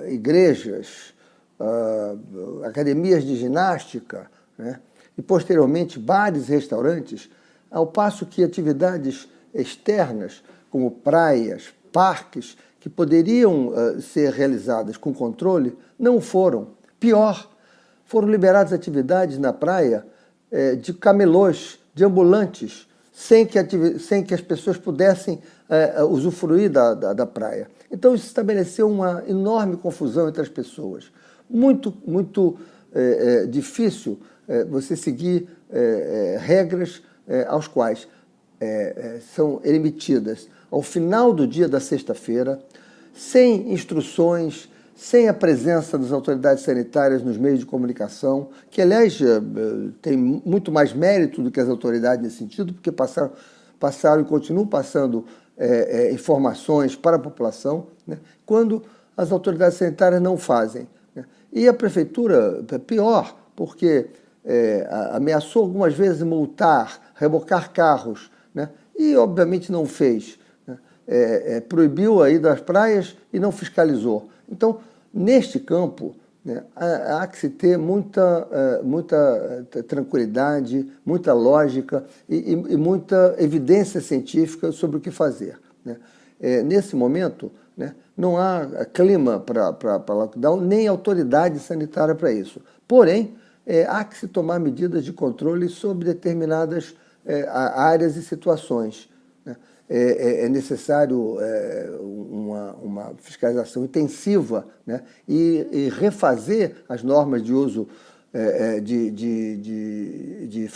igrejas, academias de ginástica, né? E posteriormente bares e restaurantes, ao passo que atividades externas, como praias, parques, que poderiam ser realizadas com controle, não foram. Pior, foram liberadas atividades na praia de camelôs, de ambulantes, sem que as pessoas pudessem usufruir da praia. Então isso estabeleceu uma enorme confusão entre as pessoas. Muito difícil você seguir regras aos quais são emitidas ao final do dia da sexta-feira, sem instruções, sem a presença das autoridades sanitárias nos meios de comunicação, que, aliás, tem muito mais mérito do que as autoridades nesse sentido, porque passaram e continuam passando informações para a população, né, quando as autoridades sanitárias não fazem. Né. E a prefeitura, pior, porque ameaçou algumas vezes multar, rebocar carros, né, e, obviamente, não fez. Né. Proibiu a ida às praias e não fiscalizou. Então, neste campo, né, há que se ter muita tranquilidade, muita lógica e muita evidência científica sobre o que fazer. Né. Nesse momento, né, não há clima para lockdown, nem autoridade sanitária para isso. Porém, há que se tomar medidas de controle sobre determinadas áreas e situações. Né. É necessário uma fiscalização intensiva, né, e refazer as normas de uso de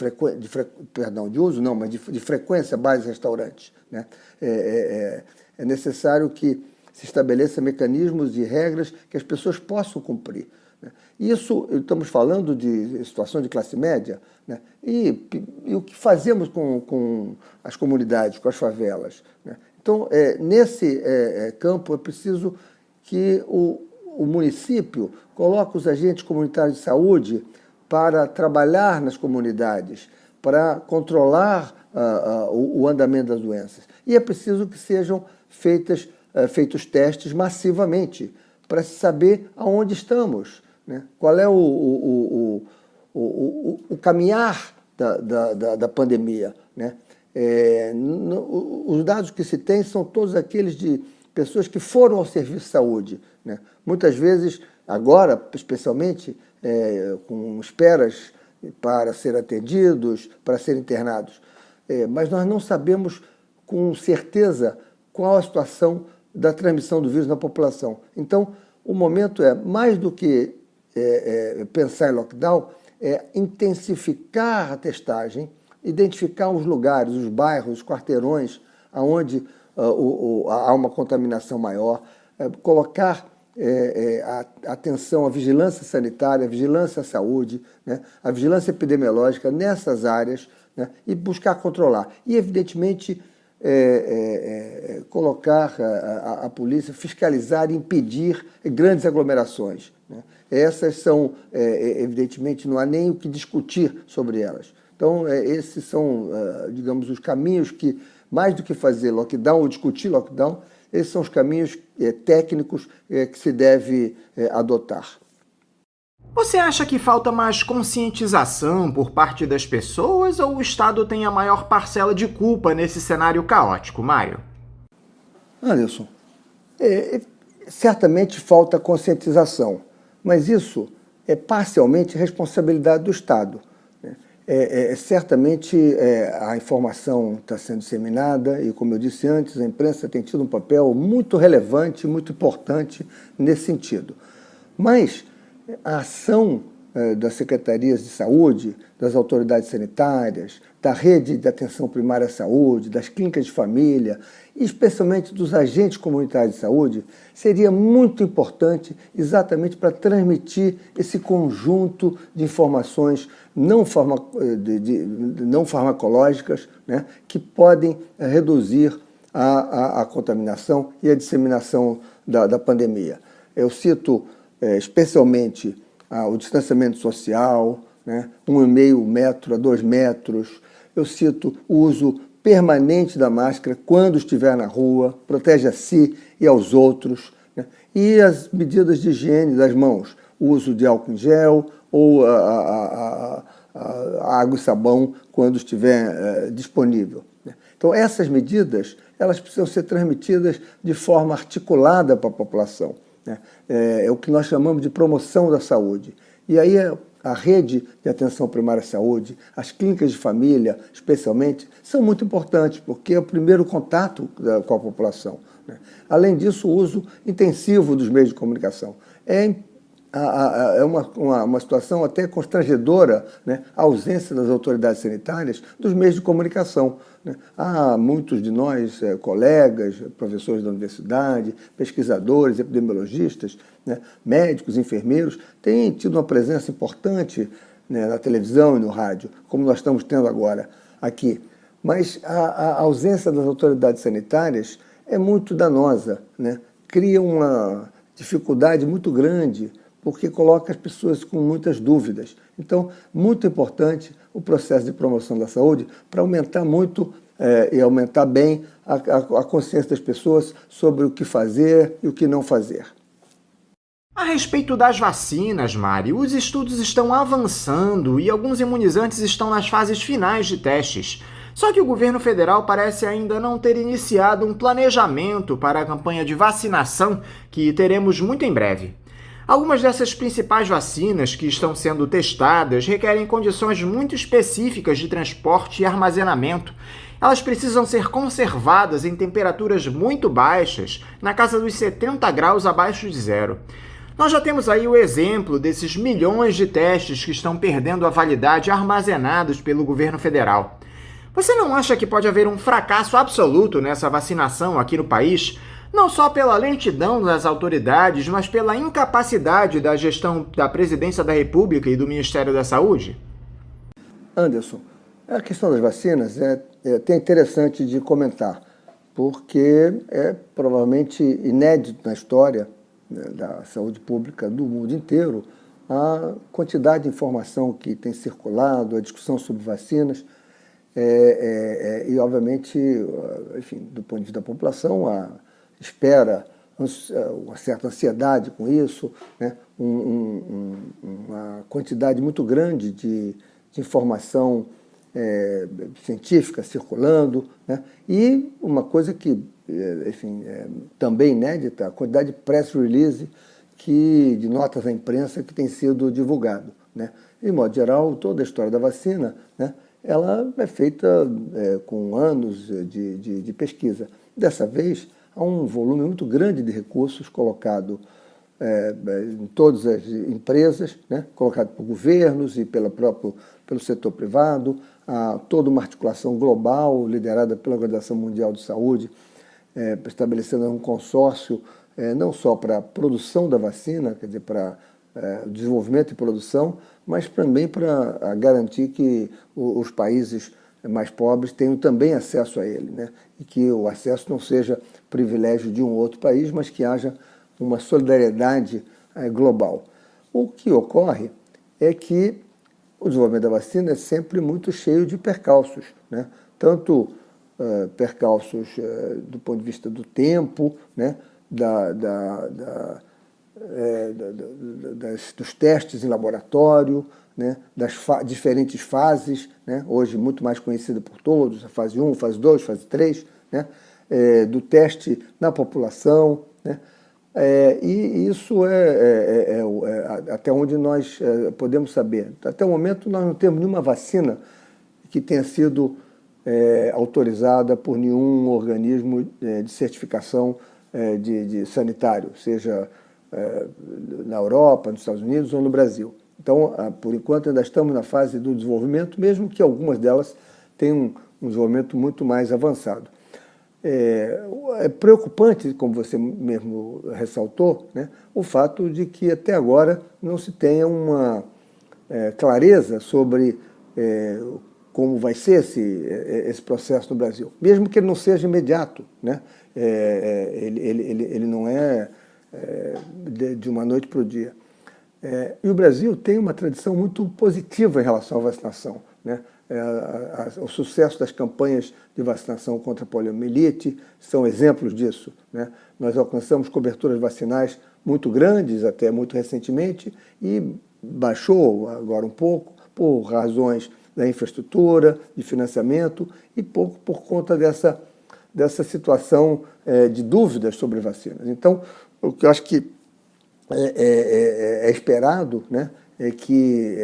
frequência bares e restaurantes. Né. É necessário que se estabeleça mecanismos e regras que as pessoas possam cumprir. Né. Isso, estamos falando de situação de classe média, né, e o que fazemos com as comunidades, com as favelas. Né. Então, nesse campo, é preciso que o município coloque os agentes comunitários de saúde para trabalhar nas comunidades, para controlar o andamento das doenças. E é preciso que sejam feitos testes massivamente para se saber aonde estamos, né? Qual é o caminhar da pandemia. Né? Os dados que se tem são todos aqueles de pessoas que foram ao serviço de saúde. Né? Muitas vezes, agora, especialmente, com esperas para serem atendidos, para serem internados. Mas nós não sabemos com certeza qual a situação da transmissão do vírus na população. Então, o momento mais do que pensar em lockdown, intensificar a testagem, identificar os lugares, os bairros, os quarteirões onde há uma contaminação maior, colocar atenção à vigilância sanitária, à vigilância à saúde, né, à vigilância epidemiológica nessas áreas, né, e buscar controlar. E, evidentemente, colocar a polícia, fiscalizar e impedir grandes aglomerações. Né. Essas são, evidentemente, não há nem o que discutir sobre elas. Então, esses são, digamos, os caminhos que, mais do que fazer lockdown ou discutir lockdown, esses são os caminhos técnicos que se deve adotar. Você acha que falta mais conscientização por parte das pessoas ou o Estado tem a maior parcela de culpa nesse cenário caótico, Mário? Anderson, certamente falta conscientização, mas isso é parcialmente responsabilidade do Estado. Certamente a informação está sendo disseminada e, como eu disse antes, a imprensa tem tido um papel muito relevante, muito importante nesse sentido. Mas a ação das secretarias de saúde, das autoridades sanitárias, da rede de atenção primária à saúde, das clínicas de família, e especialmente dos agentes comunitários de saúde, seria muito importante exatamente para transmitir esse conjunto de informações não farmacológicas, né, que podem reduzir a contaminação e a disseminação da pandemia. Eu cito especialmente o distanciamento social, né, 1,5 metro a 2 metros. Eu cito o uso permanente da máscara quando estiver na rua, protege a si e aos outros, né, e as medidas de higiene das mãos, o uso de álcool em gel ou a água e sabão quando estiver disponível. Né. Então, essas medidas elas precisam ser transmitidas de forma articulada para a população. É o que nós chamamos de promoção da saúde. E aí a rede de atenção primária à saúde, as clínicas de família, especialmente, são muito importantes, porque é o primeiro contato com a população. Além disso, o uso intensivo dos meios de comunicação. É uma situação até constrangedora, né, a ausência das autoridades sanitárias dos meios de comunicação. Né. Há muitos de nós, colegas, professores da universidade, pesquisadores, epidemiologistas, né, médicos, enfermeiros, têm tido uma presença importante, né, na televisão e no rádio, como nós estamos tendo agora aqui. Mas a ausência das autoridades sanitárias é muito danosa, né, cria uma dificuldade muito grande, porque coloca as pessoas com muitas dúvidas. Então, muito importante o processo de promoção da saúde para aumentar muito e aumentar bem a consciência das pessoas sobre o que fazer e o que não fazer. A respeito das vacinas, Mário, os estudos estão avançando e alguns imunizantes estão nas fases finais de testes. Só que o governo federal parece ainda não ter iniciado um planejamento para a campanha de vacinação que teremos muito em breve. Algumas dessas principais vacinas que estão sendo testadas requerem condições muito específicas de transporte e armazenamento. Elas precisam ser conservadas em temperaturas muito baixas, na casa dos 70 graus abaixo de zero. Nós já temos aí o exemplo desses milhões de testes que estão perdendo a validade armazenados pelo governo federal. Você não acha que pode haver um fracasso absoluto nessa vacinação aqui no país? Não só pela lentidão das autoridades, mas pela incapacidade da gestão da Presidência da República e do Ministério da Saúde? Anderson, a questão das vacinas é até interessante de comentar, porque é provavelmente inédito na história, né, da saúde pública do mundo inteiro a quantidade de informação que tem circulado, a discussão sobre vacinas, e obviamente, enfim, do ponto de vista da população, espera uma certa ansiedade com isso, né? Uma quantidade muito grande de informação científica circulando, né? E uma coisa que, enfim, também inédita, a quantidade de press release de notas à imprensa que tem sido divulgado, né? De modo geral, toda a história da vacina, né, ela é feita com anos de pesquisa. Dessa vez, há um volume muito grande de recursos colocado em todas as empresas, né, colocado por governos e pelo setor privado, toda uma articulação global liderada pela Organização Mundial de Saúde, estabelecendo um consórcio não só para a produção da vacina, quer dizer, para desenvolvimento e produção, mas também para garantir que os países mais pobres tenham também acesso a ele, né? E que o acesso não seja privilégio de um outro país, mas que haja uma solidariedade global. O que ocorre é que o desenvolvimento da vacina é sempre muito cheio de percalços, né? Tanto percalços do ponto de vista do tempo, né? dos testes em laboratório, né, das diferentes fases, né, hoje muito mais conhecida por todos, a fase 1, fase 2, fase 3, né, do teste na população, né, e isso até onde nós podemos saber. Até o momento nós não temos nenhuma vacina que tenha sido autorizada por nenhum organismo de certificação de sanitário, seja na Europa, nos Estados Unidos ou no Brasil. Então, por enquanto, ainda estamos na fase do desenvolvimento, mesmo que algumas delas tenham um desenvolvimento muito mais avançado. É preocupante, como você mesmo ressaltou, né, o fato de que até agora não se tenha uma clareza sobre como vai ser esse processo no Brasil, mesmo que ele não seja imediato, né? Ele não é de uma noite para o dia. E o Brasil tem uma tradição muito positiva em relação à vacinação, né? O sucesso das campanhas de vacinação contra a poliomielite são exemplos disso, né? Nós alcançamos coberturas vacinais muito grandes, até muito recentemente, e baixou agora um pouco por razões da infraestrutura, de financiamento e pouco por conta dessa situação de dúvidas sobre vacinas. Então, o que eu acho que é esperado, né, é que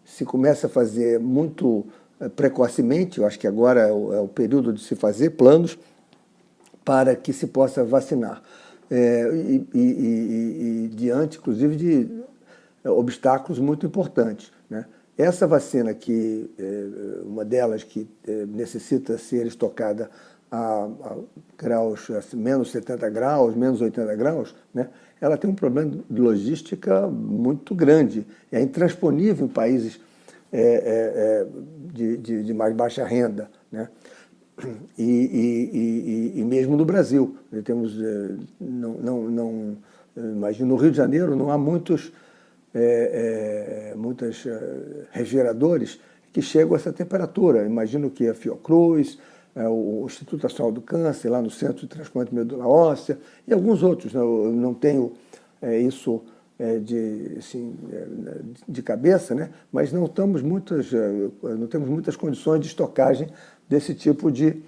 se comece a fazer muito precocemente, eu acho que agora é o período de se fazer planos para que se possa vacinar. E diante, inclusive, de obstáculos muito importantes, né? Essa vacina, uma delas que necessita ser estocada a graus, menos 70 graus, menos 80 graus, né, ela tem um problema de logística muito grande. É intransponível em países de mais baixa renda, né? E mesmo no Brasil. Temos, imagino, no Rio de Janeiro não há muitos refrigeradores que chegam a essa temperatura. Imagino que a Fiocruz, o Instituto Nacional do Câncer, lá no Centro de Transplante de Medula Óssea, e alguns outros. Eu não tenho isso de cabeça, né? Mas não temos muitas condições de estocagem desse tipo de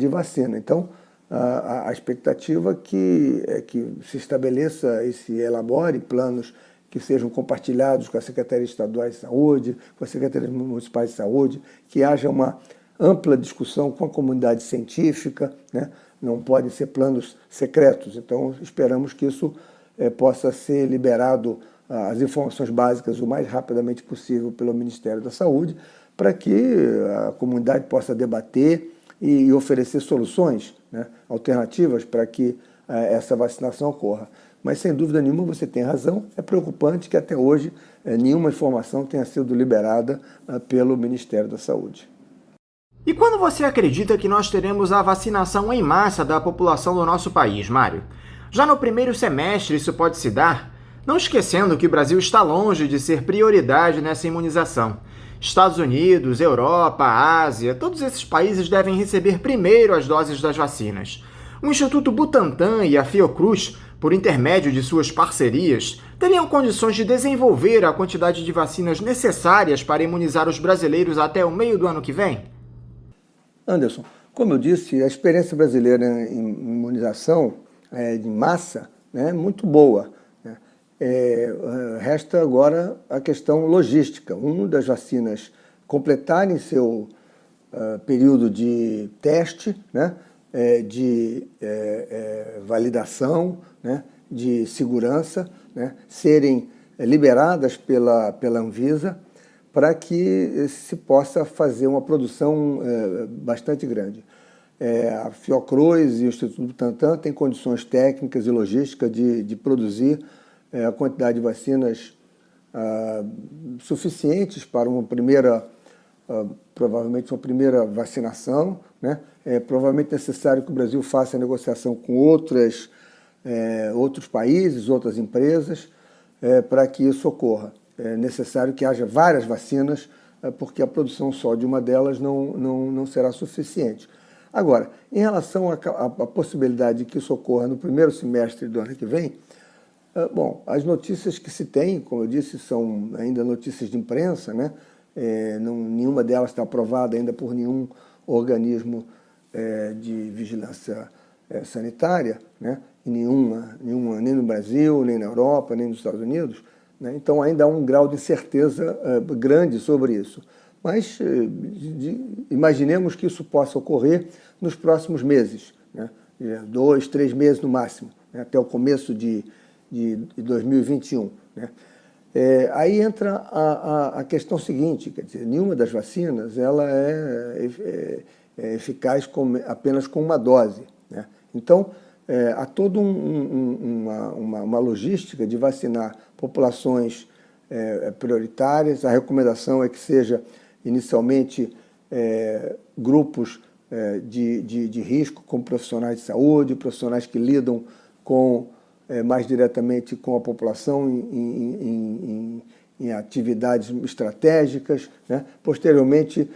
vacina. Então, a expectativa é que se estabeleça e se elabore planos que sejam compartilhados com a Secretaria Estadual de Saúde, com as Secretarias Municipais de Saúde, que haja uma ampla discussão com a comunidade científica, né? Não podem ser planos secretos. Então, esperamos que isso possa ser liberado, as informações básicas, o mais rapidamente possível pelo Ministério da Saúde, para que a comunidade possa debater e oferecer soluções, né, alternativas para que essa vacinação ocorra. Mas, sem dúvida nenhuma, você tem razão, é preocupante que até hoje nenhuma informação tenha sido liberada pelo Ministério da Saúde. E quando você acredita que nós teremos a vacinação em massa da população do nosso país, Mário? Já no primeiro semestre isso pode se dar? Não esquecendo que o Brasil está longe de ser prioridade nessa imunização. Estados Unidos, Europa, Ásia, todos esses países devem receber primeiro as doses das vacinas. O Instituto Butantan e a Fiocruz, por intermédio de suas parcerias, teriam condições de desenvolver a quantidade de vacinas necessárias para imunizar os brasileiros até o meio do ano que vem? Anderson, como eu disse, a experiência brasileira em imunização de massa é muito boa. Resta agora a questão logística. Uma das vacinas completarem seu período de teste, né, de validação, né, de segurança, né, serem liberadas pela Anvisa para que se possa fazer uma produção bastante grande. A Fiocruz e o Instituto Butantan têm condições técnicas e logísticas de produzir a quantidade de vacinas suficientes para provavelmente uma primeira vacinação, né? É provavelmente necessário que o Brasil faça a negociação com outros países, outras empresas, para que isso ocorra. É necessário que haja várias vacinas, porque a produção só de uma delas não será suficiente. Agora, em relação à possibilidade de que isso ocorra no primeiro semestre do ano que vem, Bom, as notícias que se tem, como eu disse, são ainda notícias de imprensa, né? Nenhuma delas está aprovada ainda por nenhum organismo de vigilância sanitária, né? Nenhuma, nem no Brasil, nem na Europa, nem nos Estados Unidos, né? Então ainda há um grau de incerteza grande sobre isso. Mas imaginemos que isso possa ocorrer nos próximos meses, né? 2, 3 meses no máximo, né? Até o começo de 2021. Né? Aí entra a questão seguinte, quer dizer, nenhuma das vacinas ela é eficaz apenas com uma dose. Né? Então, há toda uma logística de vacinar populações prioritárias. A recomendação é que seja inicialmente grupos de risco, como profissionais de saúde, profissionais que lidam mais diretamente com a população em atividades estratégicas, né? Posteriormente,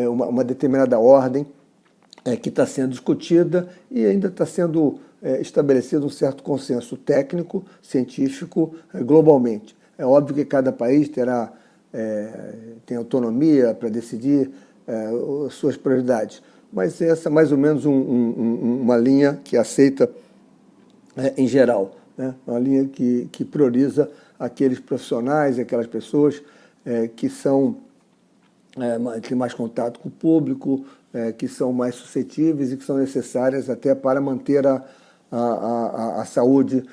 uma determinada ordem que está sendo discutida e ainda está sendo estabelecido um certo consenso técnico, científico, globalmente. É óbvio que cada país tem autonomia para decidir suas prioridades, mas essa é mais ou menos uma linha que aceita em geral, né? Uma linha que prioriza aqueles profissionais, aquelas pessoas que têm mais contato com o público, que são mais suscetíveis e que são necessárias até para manter a saúde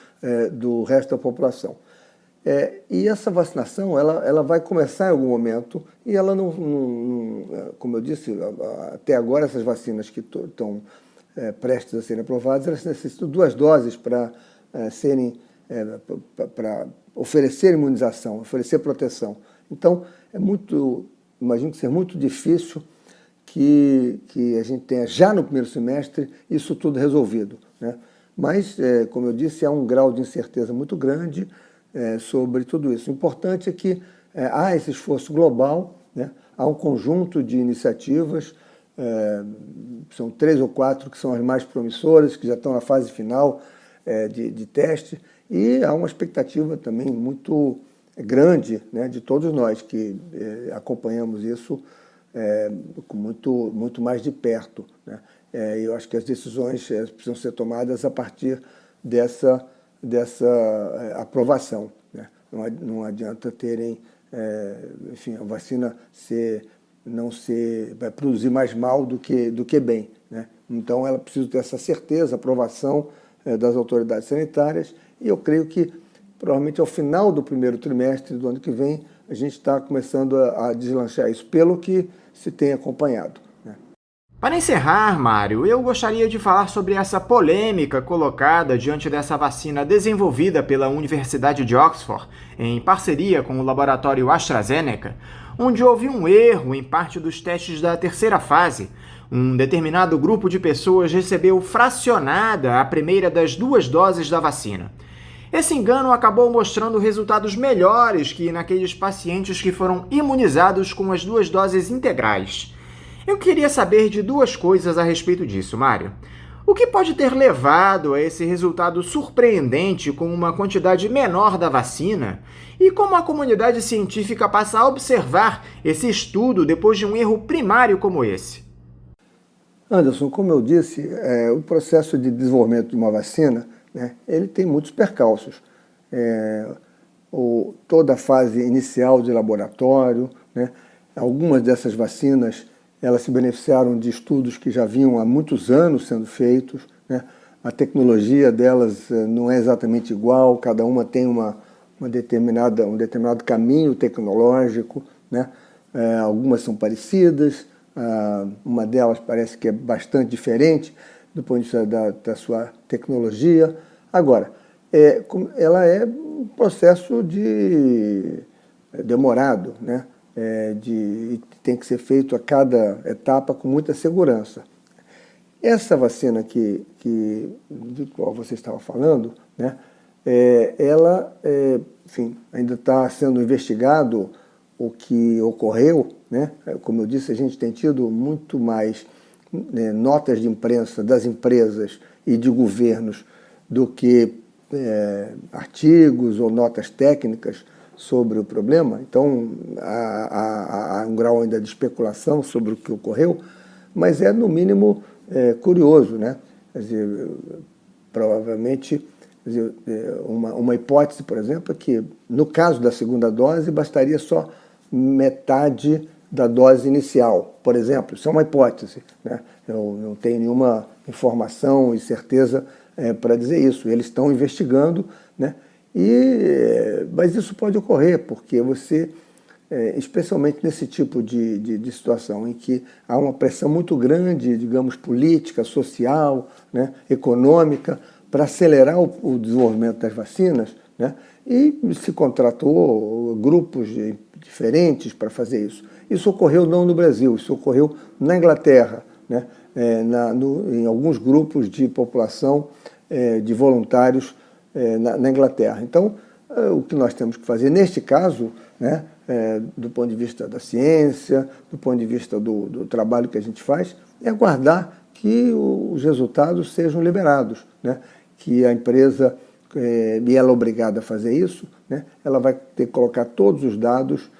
do resto da população. E essa vacinação ela vai começar em algum momento e ela não, como eu disse, até agora essas vacinas que estão prestes a serem aprovadas, elas necessitam 2 doses para oferecer imunização, oferecer proteção. Então, imagino que seja muito difícil que a gente tenha já no primeiro semestre isso tudo resolvido, né? Mas, como eu disse, há um grau de incerteza muito grande sobre tudo isso. O importante é que há esse esforço global, né? Há um conjunto de iniciativas, são 3 ou 4 que são as mais promissoras, que já estão na fase final de teste, e há uma expectativa também muito grande, né, de todos nós que acompanhamos isso muito mais de perto, né? Eu acho que as decisões precisam ser tomadas a partir dessa aprovação, né? Não adianta terem, enfim, a vacina vai produzir mais mal do que bem, né? Então ela precisa ter essa certeza, aprovação das autoridades sanitárias, e eu creio que provavelmente ao final do primeiro trimestre do ano que vem a gente está começando a deslanchar isso, pelo que se tem acompanhado, né? Para encerrar, Mário, eu gostaria de falar sobre essa polêmica colocada diante dessa vacina desenvolvida pela Universidade de Oxford, em parceria com o laboratório AstraZeneca, onde houve um erro em parte dos testes da terceira fase. Um determinado grupo de pessoas recebeu fracionada a primeira das 2 doses da vacina. Esse engano acabou mostrando resultados melhores que naqueles pacientes que foram imunizados com as 2 doses integrais. Eu queria saber de 2 coisas a respeito disso, Mário. O que pode ter levado a esse resultado surpreendente com uma quantidade menor da vacina? E como a comunidade científica passa a observar esse estudo depois de um erro primário como esse? Anderson, como eu disse, o processo de desenvolvimento de uma vacina, né, ele tem muitos percalços. Toda a fase inicial de laboratório, né, algumas dessas vacinas elas se beneficiaram de estudos que já vinham há muitos anos sendo feitos, né? A tecnologia delas não é exatamente igual, cada uma tem um determinado caminho tecnológico, né? Algumas são parecidas, uma delas parece que é bastante diferente do ponto de vista da sua tecnologia. Agora, ela é um processo demorado, né? Tem que ser feito a cada etapa com muita segurança. Essa vacina de qual você estava falando, né, enfim, ainda está sendo investigado o que ocorreu, né? Como eu disse, a gente tem tido muito mais notas de imprensa das empresas e de governos do que artigos ou notas técnicas sobre o problema. Então, há um grau ainda de especulação sobre o que ocorreu, mas é, no mínimo, curioso, né? Quer dizer, provavelmente, quer dizer, uma hipótese, por exemplo, é que, no caso da segunda dose, bastaria só metade da dose inicial, por exemplo. Isso é uma hipótese, né? Eu não tenho nenhuma informação e certeza para dizer isso. Eles estão investigando, né? Mas isso pode ocorrer, porque você, especialmente nesse tipo de situação em que há uma pressão muito grande, digamos, política, social, né, econômica, para acelerar o desenvolvimento das vacinas, né, e se contratou grupos diferentes para fazer isso. Isso ocorreu não no Brasil, isso ocorreu na Inglaterra, né, em alguns grupos de população, de voluntários na Inglaterra. Então, o que nós temos que fazer neste caso, né, do ponto de vista da ciência, do ponto de vista do trabalho que a gente faz, é aguardar que os resultados sejam liberados, né, que a empresa, e ela é obrigada a fazer isso, né, ela vai ter que colocar todos os dados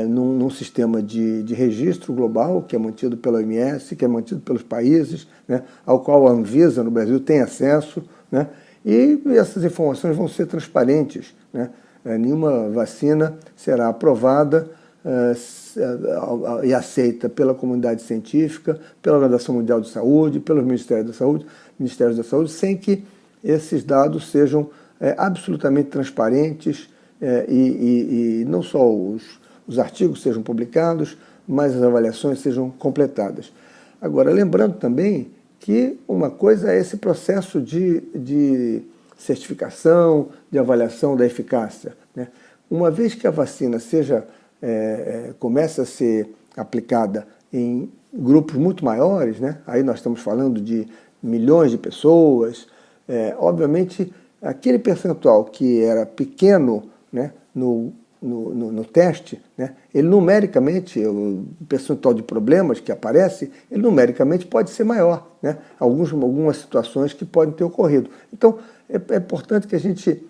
num sistema de registro global, que é mantido pela OMS, que é mantido pelos países, né, ao qual a Anvisa no Brasil tem acesso, né, e essas informações vão ser transparentes, né? Nenhuma vacina será aprovada e aceita pela comunidade científica, pela Organização Mundial de Saúde, pelos Ministérios da Saúde, sem que esses dados sejam absolutamente transparentes e não só os artigos sejam publicados, mas as avaliações sejam completadas. Agora, lembrando também que uma coisa é esse processo de certificação, de avaliação da eficácia, né? Uma vez que a vacina comece a ser aplicada em grupos muito maiores, né? Aí nós estamos falando de milhões de pessoas, obviamente aquele percentual que era pequeno, né, no teste, né, ele numericamente, o percentual de problemas que aparece, ele numericamente pode ser maior, né? Algumas situações que podem ter ocorrido. Então, é importante que a gente,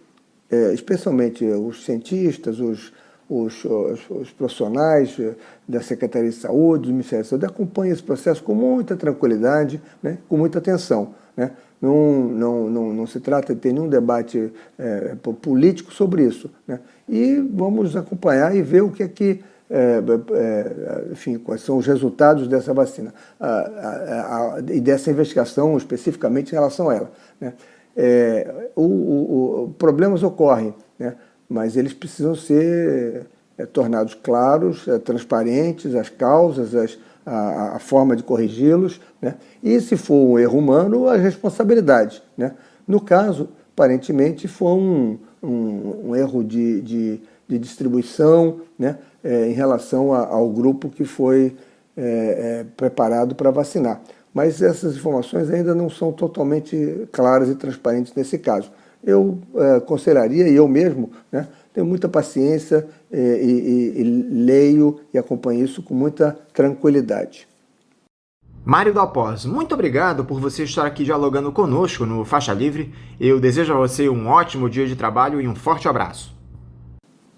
especialmente os cientistas, os profissionais da Secretaria de Saúde, do Ministério da Saúde, acompanhem esse processo com muita tranquilidade, né, com muita atenção, né? Não se trata de ter nenhum debate político sobre isso, né? E vamos acompanhar e ver o que é que, enfim, quais são os resultados dessa vacina e dessa investigação especificamente em relação a ela, né? Problemas ocorrem, né? Mas eles precisam ser tornados claros, transparentes, as causas, a forma de corrigi-los, né? E se for um erro humano, as responsabilidades, né? No caso, aparentemente, foi um erro de distribuição, né? Em relação ao grupo que foi preparado para vacinar. Mas essas informações ainda não são totalmente claras e transparentes nesse caso. Eu aconselharia, e eu mesmo, né, tenho muita paciência e leio e acompanho isso com muita tranquilidade. Mário Dal Pos, muito obrigado por você estar aqui dialogando conosco no Faixa Livre. Eu desejo a você um ótimo dia de trabalho e um forte abraço.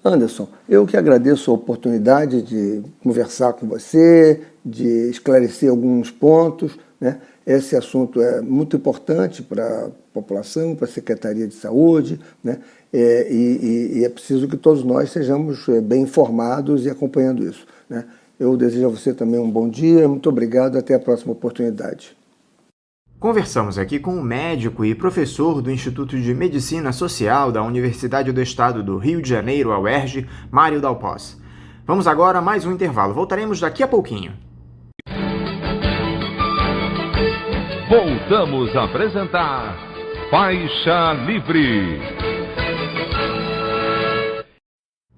Anderson, eu que agradeço a oportunidade de conversar com você, de esclarecer alguns pontos, né? Esse assunto é muito importante para a população, para a Secretaria de Saúde, né? E é preciso que todos nós sejamos bem informados e acompanhando isso, né? Eu desejo a você também um bom dia, muito obrigado, até a próxima oportunidade. Conversamos aqui com o médico e professor do Instituto de Medicina Social da Universidade do Estado do Rio de Janeiro, a UERJ, Mário Dal Pos. Vamos agora a mais um intervalo. Voltaremos daqui a pouquinho. Voltamos a apresentar Faixa Livre.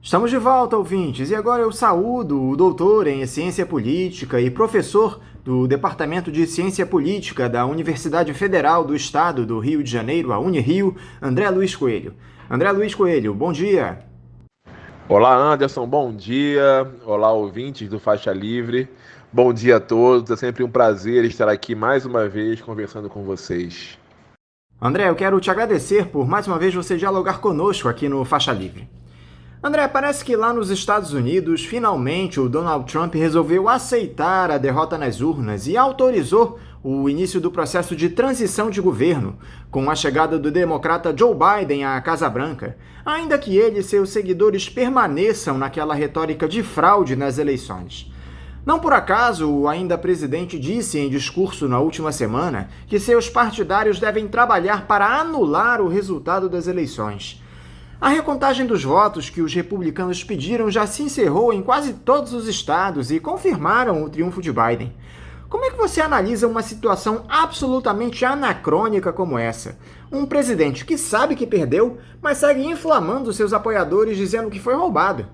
Estamos de volta, ouvintes, e agora eu saúdo o doutor em Ciência Política e professor do Departamento de Ciência Política da Universidade Federal do Estado do Rio de Janeiro, a Unirio, André Luiz Coelho. André Luiz Coelho, bom dia. Olá, Anderson, bom dia. Olá, ouvintes do Faixa Livre. Bom dia a todos. É sempre um prazer estar aqui mais uma vez conversando com vocês. André, eu quero te agradecer por mais uma vez você dialogar conosco aqui no Faixa Livre. André, parece que lá nos Estados Unidos, finalmente o Donald Trump resolveu aceitar a derrota nas urnas e autorizou o início do processo de transição de governo, com a chegada do democrata Joe Biden à Casa Branca, ainda que ele e seus seguidores permaneçam naquela retórica de fraude nas eleições. Não por acaso, o ainda presidente disse em discurso na última semana que seus partidários devem trabalhar para anular o resultado das eleições. A recontagem dos votos que os republicanos pediram já se encerrou em quase todos os estados e confirmaram o triunfo de Biden. Como é que você analisa uma situação absolutamente anacrônica como essa? Um presidente que sabe que perdeu, mas segue inflamando seus apoiadores dizendo que foi roubado.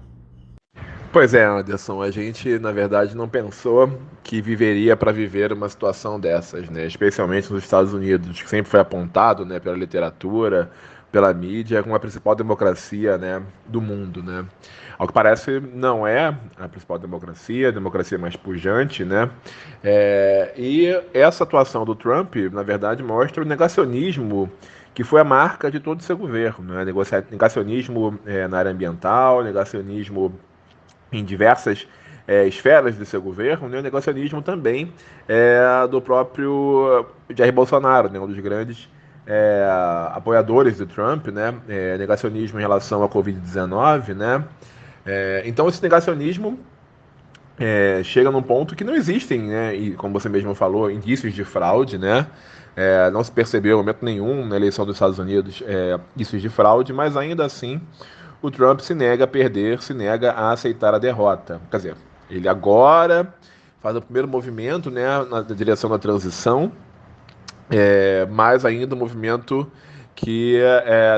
Pois é, Anderson, a gente, na verdade, não pensou que viveria para viver uma situação dessas, né? Especialmente nos Estados Unidos, que sempre foi apontado, né, pela literatura, pela mídia, como a principal democracia, né, do mundo, né? Ao que parece, não é a principal democracia, a democracia mais pujante, né? E essa atuação do Trump, na verdade, mostra o negacionismo que foi a marca de todo o seu governo, né? Negacionismo na área ambiental, negacionismo em diversas esferas do seu governo, né? O negacionismo também do próprio Jair Bolsonaro, né? Um dos grandes apoiadores do Trump, né? Negacionismo em relação à Covid-19, né? Então esse negacionismo chega num ponto que não existem, né? E como você mesmo falou, indícios de fraude, né? Não se percebeu em momento nenhum na eleição dos Estados Unidos indícios de fraude, mas ainda assim o Trump se nega a perder, se nega a aceitar a derrota. Quer dizer, ele agora faz o primeiro movimento, né, na direção da transição, mas ainda um movimento que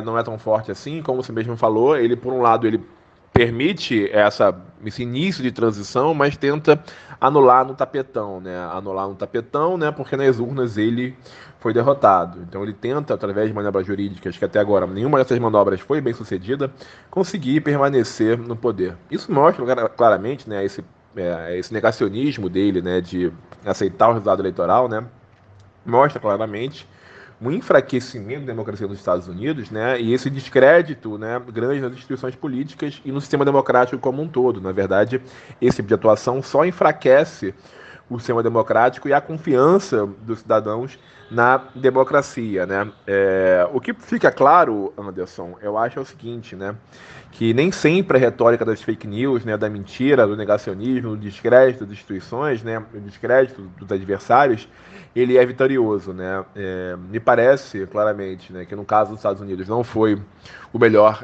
não é tão forte assim, como você mesmo falou. Ele, por um lado, ele permite esse início de transição, mas tenta anular no tapetão, né, porque nas urnas ele foi derrotado. Então ele tenta, através de manobras jurídicas, que até agora nenhuma dessas manobras foi bem sucedida, conseguir permanecer no poder. Isso mostra claramente, né, esse negacionismo dele, né, de aceitar o resultado eleitoral, né, mostra claramente um enfraquecimento da democracia nos Estados Unidos, né, e esse descrédito, né, grande nas instituições políticas e no sistema democrático como um todo. Na verdade, esse tipo de atuação só enfraquece o sistema democrático e a confiança dos cidadãos na democracia, né? O que fica claro, Anderson, eu acho é o seguinte, né, que nem sempre a retórica das fake news, né, da mentira, do negacionismo, do descrédito das instituições, né, do descrédito dos adversários, ele é vitorioso, né? Me parece claramente, né, que no caso dos Estados Unidos não foi o melhor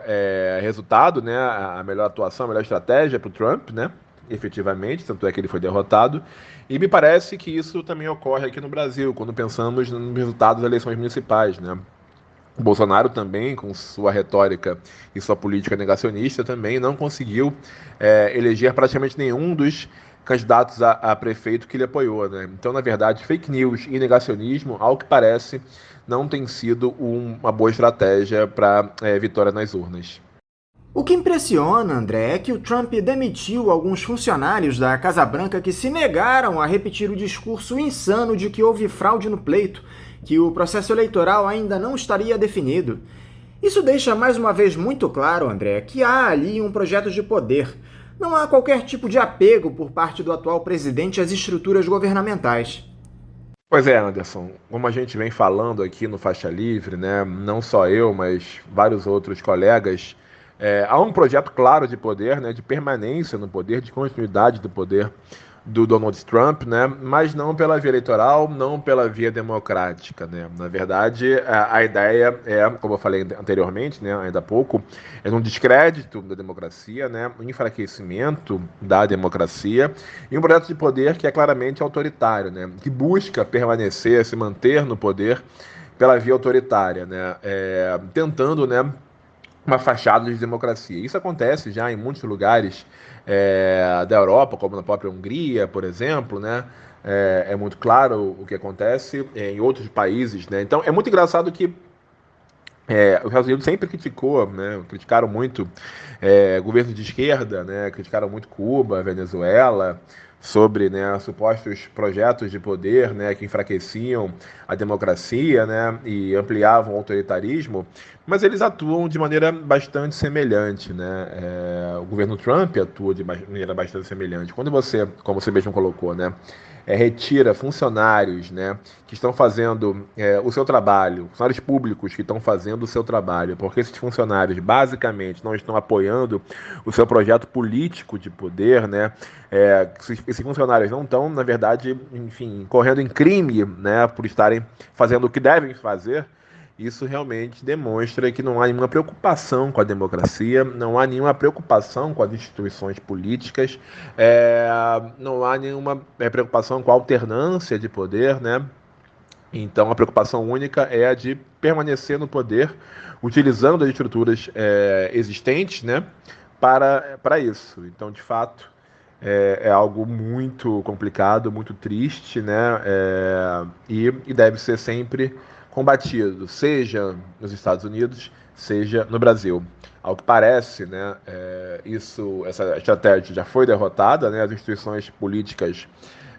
resultado, né, a melhor atuação, a melhor estratégia para o Trump, né? Efetivamente, tanto é que ele foi derrotado, e me parece que isso também ocorre aqui no Brasil, quando pensamos nos resultados das eleições municipais, né? O Bolsonaro também, com sua retórica e sua política negacionista, também não conseguiu eleger praticamente nenhum dos candidatos a prefeito que ele apoiou, né? Então, na verdade, fake news e negacionismo, ao que parece, não tem sido uma boa estratégia para vitória nas urnas. O que impressiona, André, é que o Trump demitiu alguns funcionários da Casa Branca que se negaram a repetir o discurso insano de que houve fraude no pleito, que o processo eleitoral ainda não estaria definido. Isso deixa mais uma vez muito claro, André, que há ali um projeto de poder. Não há qualquer tipo de apego por parte do atual presidente às estruturas governamentais. Pois é, Anderson, como a gente vem falando aqui no Faixa Livre, né, não só eu, mas vários outros colegas, há um projeto claro de poder, né, de permanência no poder, de continuidade do poder do Donald Trump, né, mas não pela via eleitoral, não pela via democrática, né. Na verdade, a ideia como eu falei anteriormente, né, ainda há pouco, é um descrédito da democracia, né, um enfraquecimento da democracia e um projeto de poder que é claramente autoritário, né, que busca permanecer, se manter no poder pela via autoritária, né, tentando, né, uma fachada de democracia. Isso acontece já em muitos lugares da Europa, como na própria Hungria, por exemplo, né? É muito claro o que acontece em outros países, né? Então, é muito engraçado que os Estados Unidos sempre criticaram muito governos de esquerda, né? Criticaram muito Cuba, Venezuela, sobre, né, supostos projetos de poder, né, que enfraqueciam a democracia, né, e ampliavam o autoritarismo, mas eles atuam de maneira bastante semelhante, né? O governo Trump atua de maneira bastante semelhante. Quando você, como você mesmo colocou, né, retira funcionários, né, que estão fazendo o seu trabalho, funcionários públicos que estão fazendo o seu trabalho, porque esses funcionários basicamente não estão apoiando o seu projeto político de poder, né, esses funcionários não estão, na verdade, enfim, correndo em crime, né, por estarem fazendo o que devem fazer. Isso realmente demonstra que não há nenhuma preocupação com a democracia, não há nenhuma preocupação com as instituições políticas, não há nenhuma preocupação com a alternância de poder, né? Então, a preocupação única é a de permanecer no poder, utilizando as estruturas existentes, né, para isso. Então, de fato, é algo muito complicado, muito triste, né, e deve ser sempre combatido, seja nos Estados Unidos, seja no Brasil. Ao que parece, né, essa estratégia já foi derrotada, né, as instituições políticas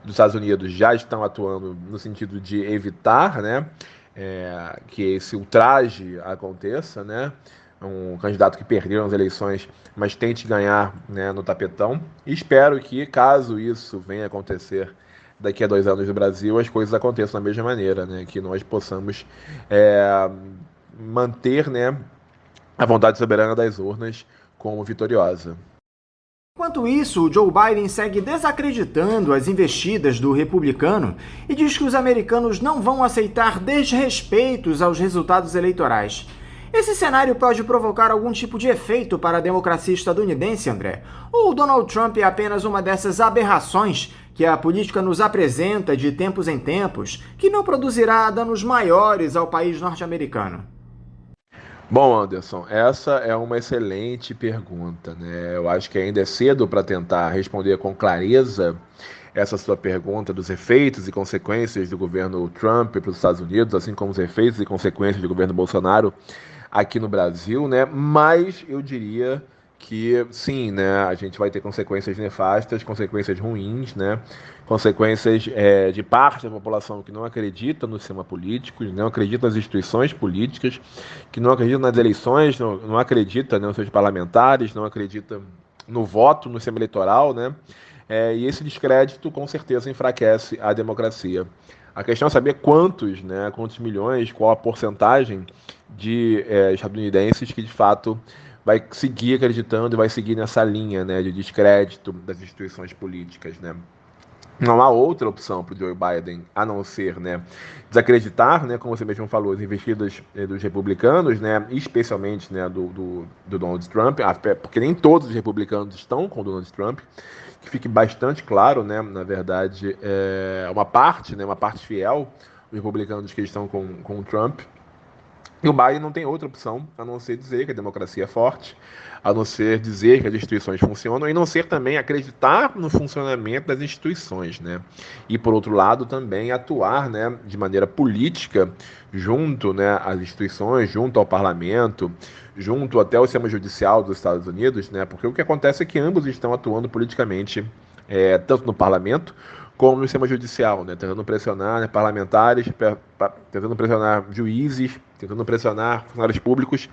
dos Estados Unidos já estão atuando no sentido de evitar, né, que esse ultraje aconteça, né, um candidato que perdeu as eleições, mas tente ganhar, né, no tapetão. E espero que, caso isso venha a acontecer daqui a 2 anos no Brasil, as coisas aconteçam da mesma maneira, né? Que nós possamos manter, né, a vontade soberana das urnas como vitoriosa. Enquanto isso, o Joe Biden segue desacreditando as investidas do republicano e diz que os americanos não vão aceitar desrespeitos aos resultados eleitorais. Esse cenário pode provocar algum tipo de efeito para a democracia estadunidense, André? Ou Donald Trump é apenas uma dessas aberrações que a política nos apresenta de tempos em tempos, que não produzirá danos maiores ao país norte-americano? Bom, Anderson, essa é uma excelente pergunta, né? Eu acho que ainda é cedo para tentar responder com clareza essa sua pergunta dos efeitos e consequências do governo Trump para os Estados Unidos, assim como os efeitos e consequências do governo Bolsonaro aqui no Brasil, né? Mas eu diria que sim, né, a gente vai ter consequências nefastas, consequências ruins, né, consequências de parte da população que não acredita no sistema político, não acredita nas instituições políticas, que não acredita nas eleições, não acredita, né, nos seus parlamentares, não acredita no voto, no sistema eleitoral, né, e esse descrédito com certeza enfraquece a democracia. A questão é saber quantos, né, quantos milhões, qual a porcentagem de estadunidenses que de fato vai seguir acreditando e vai seguir nessa linha, né, de descrédito das instituições políticas, né. Não há outra opção para o Joe Biden a não ser, né, desacreditar, né, como você mesmo falou, as investidas dos republicanos, né, especialmente, né, do Donald Trump, porque nem todos os republicanos estão com o Donald Trump, que fique bastante claro, né, na verdade, uma parte fiel dos republicanos que estão com o Trump. E o Biden não tem outra opção a não ser dizer que a democracia é forte, a não ser dizer que as instituições funcionam e não ser também acreditar no funcionamento das instituições, né? E, por outro lado, também atuar, né, de maneira política junto, né, às instituições, junto ao parlamento, junto até ao sistema judicial dos Estados Unidos, né? Porque o que acontece é que ambos estão atuando politicamente, tanto no parlamento como no sistema judicial, né, tentando pressionar, né, parlamentares, tentando pressionar juízes, tentando pressionar funcionários públicos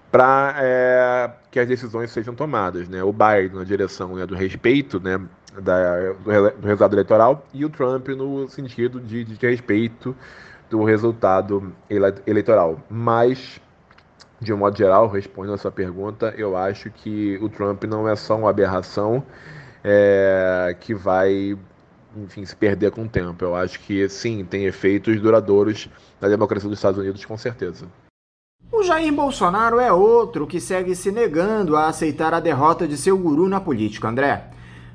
para que as decisões sejam tomadas, né? O Biden na direção, né, do respeito, né, do resultado eleitoral, e o Trump no sentido de respeito do resultado eleitoral. Mas, de um modo geral, respondendo a sua pergunta, eu acho que o Trump não é só uma aberração que vai, enfim, se perder com o tempo. Eu acho que, sim, tem efeitos duradouros na democracia dos Estados Unidos, com certeza. O Jair Bolsonaro é outro que segue se negando a aceitar a derrota de seu guru na política, André.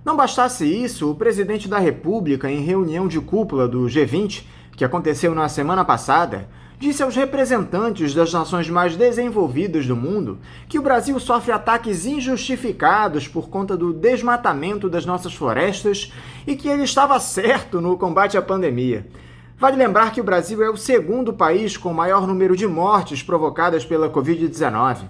Não bastasse isso, o presidente da República, em reunião de cúpula do G20, que aconteceu na semana passada, disse aos representantes das nações mais desenvolvidas do mundo que o Brasil sofre ataques injustificados por conta do desmatamento das nossas florestas e que ele estava certo no combate à pandemia. Vale lembrar que o Brasil é o segundo país com maior número de mortes provocadas pela Covid-19.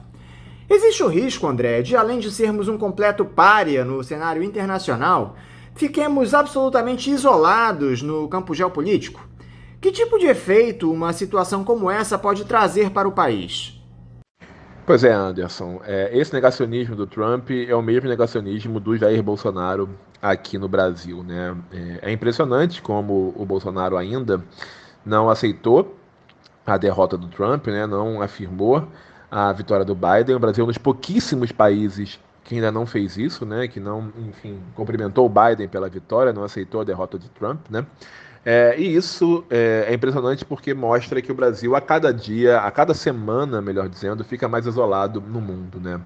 Existe o risco, André, de além de sermos um completo pária no cenário internacional, fiquemos absolutamente isolados no campo geopolítico? Que tipo de efeito uma situação como essa pode trazer para o país? Pois é, Anderson. Esse negacionismo do Trump é o mesmo negacionismo do Jair Bolsonaro aqui no Brasil, né? É impressionante como o Bolsonaro ainda não aceitou a derrota do Trump, né? Não afirmou a vitória do Biden. O Brasil é um dos pouquíssimos países que ainda não fez isso, né? Que não, enfim, cumprimentou o Biden pela vitória, não aceitou a derrota de Trump, né? E isso é impressionante porque mostra que o Brasil, a cada dia, a cada semana, melhor dizendo, fica mais isolado no mundo, né?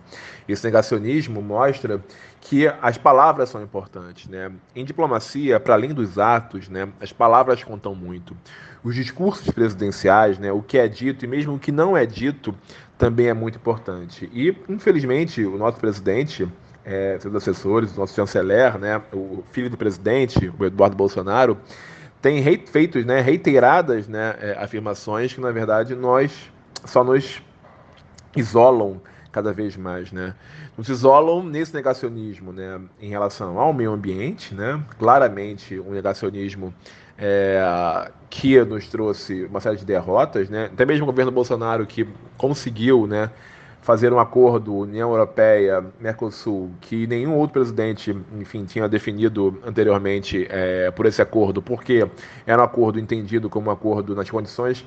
Esse negacionismo mostra que as palavras são importantes, né? Em diplomacia, para além dos atos, né, as palavras contam muito. Os discursos presidenciais, né, o que é dito e mesmo o que não é dito, também é muito importante. E, infelizmente, o nosso presidente, seus assessores, o nosso chanceler, né, o filho do presidente, o Eduardo Bolsonaro, tem feito, né, reiteradas, né, afirmações que, na verdade, só nos isolam cada vez mais, né? Nos isolam nesse negacionismo, né, em relação ao meio ambiente, né? Claramente um negacionismo que nos trouxe uma série de derrotas, né? Até mesmo o governo Bolsonaro que conseguiu, né, fazer um acordo União Europeia, Mercosul, que nenhum outro presidente, enfim, tinha definido anteriormente por esse acordo, porque era um acordo entendido como um acordo nas condições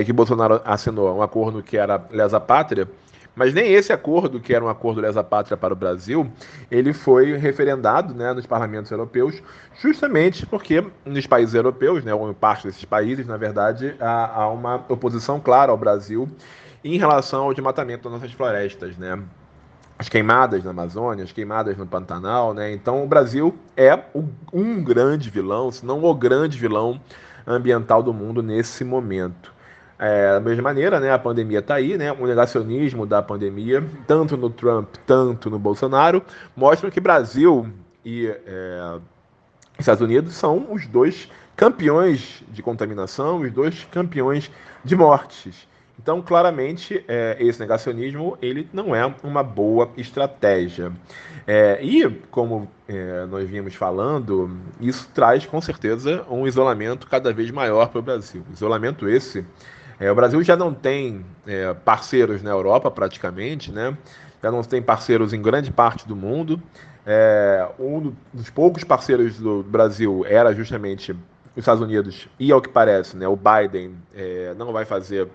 que Bolsonaro assinou, um acordo que era lesa pátria, mas nem esse acordo, que era um acordo lesa pátria para o Brasil, ele foi referendado, né, nos parlamentos europeus, justamente porque nos países europeus, né, ou em parte desses países, na verdade, há uma oposição clara ao Brasil em relação ao desmatamento das nossas florestas, né? As queimadas na Amazônia, as queimadas no Pantanal, né? Então o Brasil é um grande vilão, se não o grande vilão ambiental do mundo nesse momento. Da mesma maneira, né, a pandemia está aí, né? O negacionismo da pandemia, tanto no Trump, tanto no Bolsonaro, mostram que Brasil e Estados Unidos são os dois campeões de contaminação, os dois campeões de mortes. Então, claramente, esse negacionismo ele não é uma boa estratégia. E, como nós vimos falando, isso traz, com certeza, um isolamento cada vez maior para o Brasil. Isolamento esse, o Brasil já não tem parceiros na Europa, praticamente, né? Já não tem parceiros em grande parte do mundo. Um dos poucos parceiros do Brasil era justamente os Estados Unidos, e, ao que parece, né, o Biden não vai fazer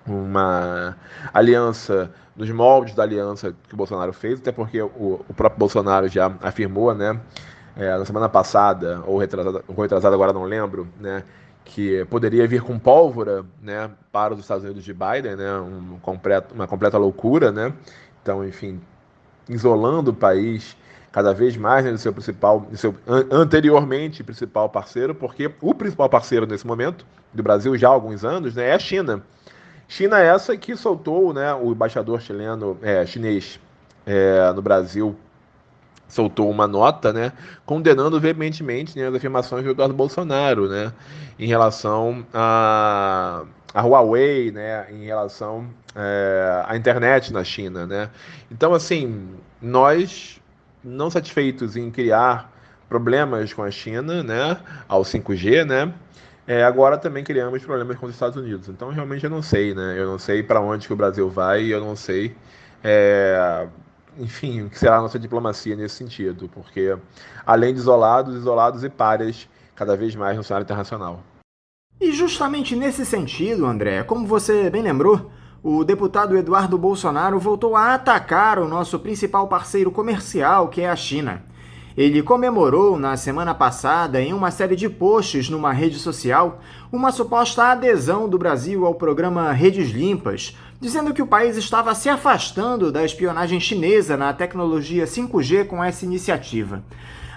uma aliança nos moldes da aliança que o Bolsonaro fez, até porque o próprio Bolsonaro já afirmou, né, na semana passada, ou retrasada, agora não lembro, né, que poderia vir com pólvora, né, para os Estados Unidos de Biden, né, uma completa loucura, né. Então, enfim, isolando o país cada vez mais, né, do seu anteriormente principal parceiro, porque o principal parceiro nesse momento do Brasil já há alguns anos, né, é a China. China essa que soltou, né, o embaixador chinês no Brasil, soltou uma nota, né, condenando veementemente, né, as afirmações do Eduardo Bolsonaro, né, em relação a Huawei, né, em relação à internet na China, né. Então, assim, nós, não satisfeitos em criar problemas com a China, né, ao 5G, né, agora também criamos problemas com os Estados Unidos. Então, realmente, eu não sei, né? Eu não sei para onde que o Brasil vai, eu não sei, enfim, o que será a nossa diplomacia nesse sentido, porque, além de isolados e párias, cada vez mais no cenário internacional. E justamente nesse sentido, André, como você bem lembrou, o deputado Eduardo Bolsonaro voltou a atacar o nosso principal parceiro comercial, que é a China. Ele comemorou na semana passada, em uma série de posts numa rede social, uma suposta adesão do Brasil ao programa Redes Limpas, dizendo que o país estava se afastando da espionagem chinesa na tecnologia 5G com essa iniciativa.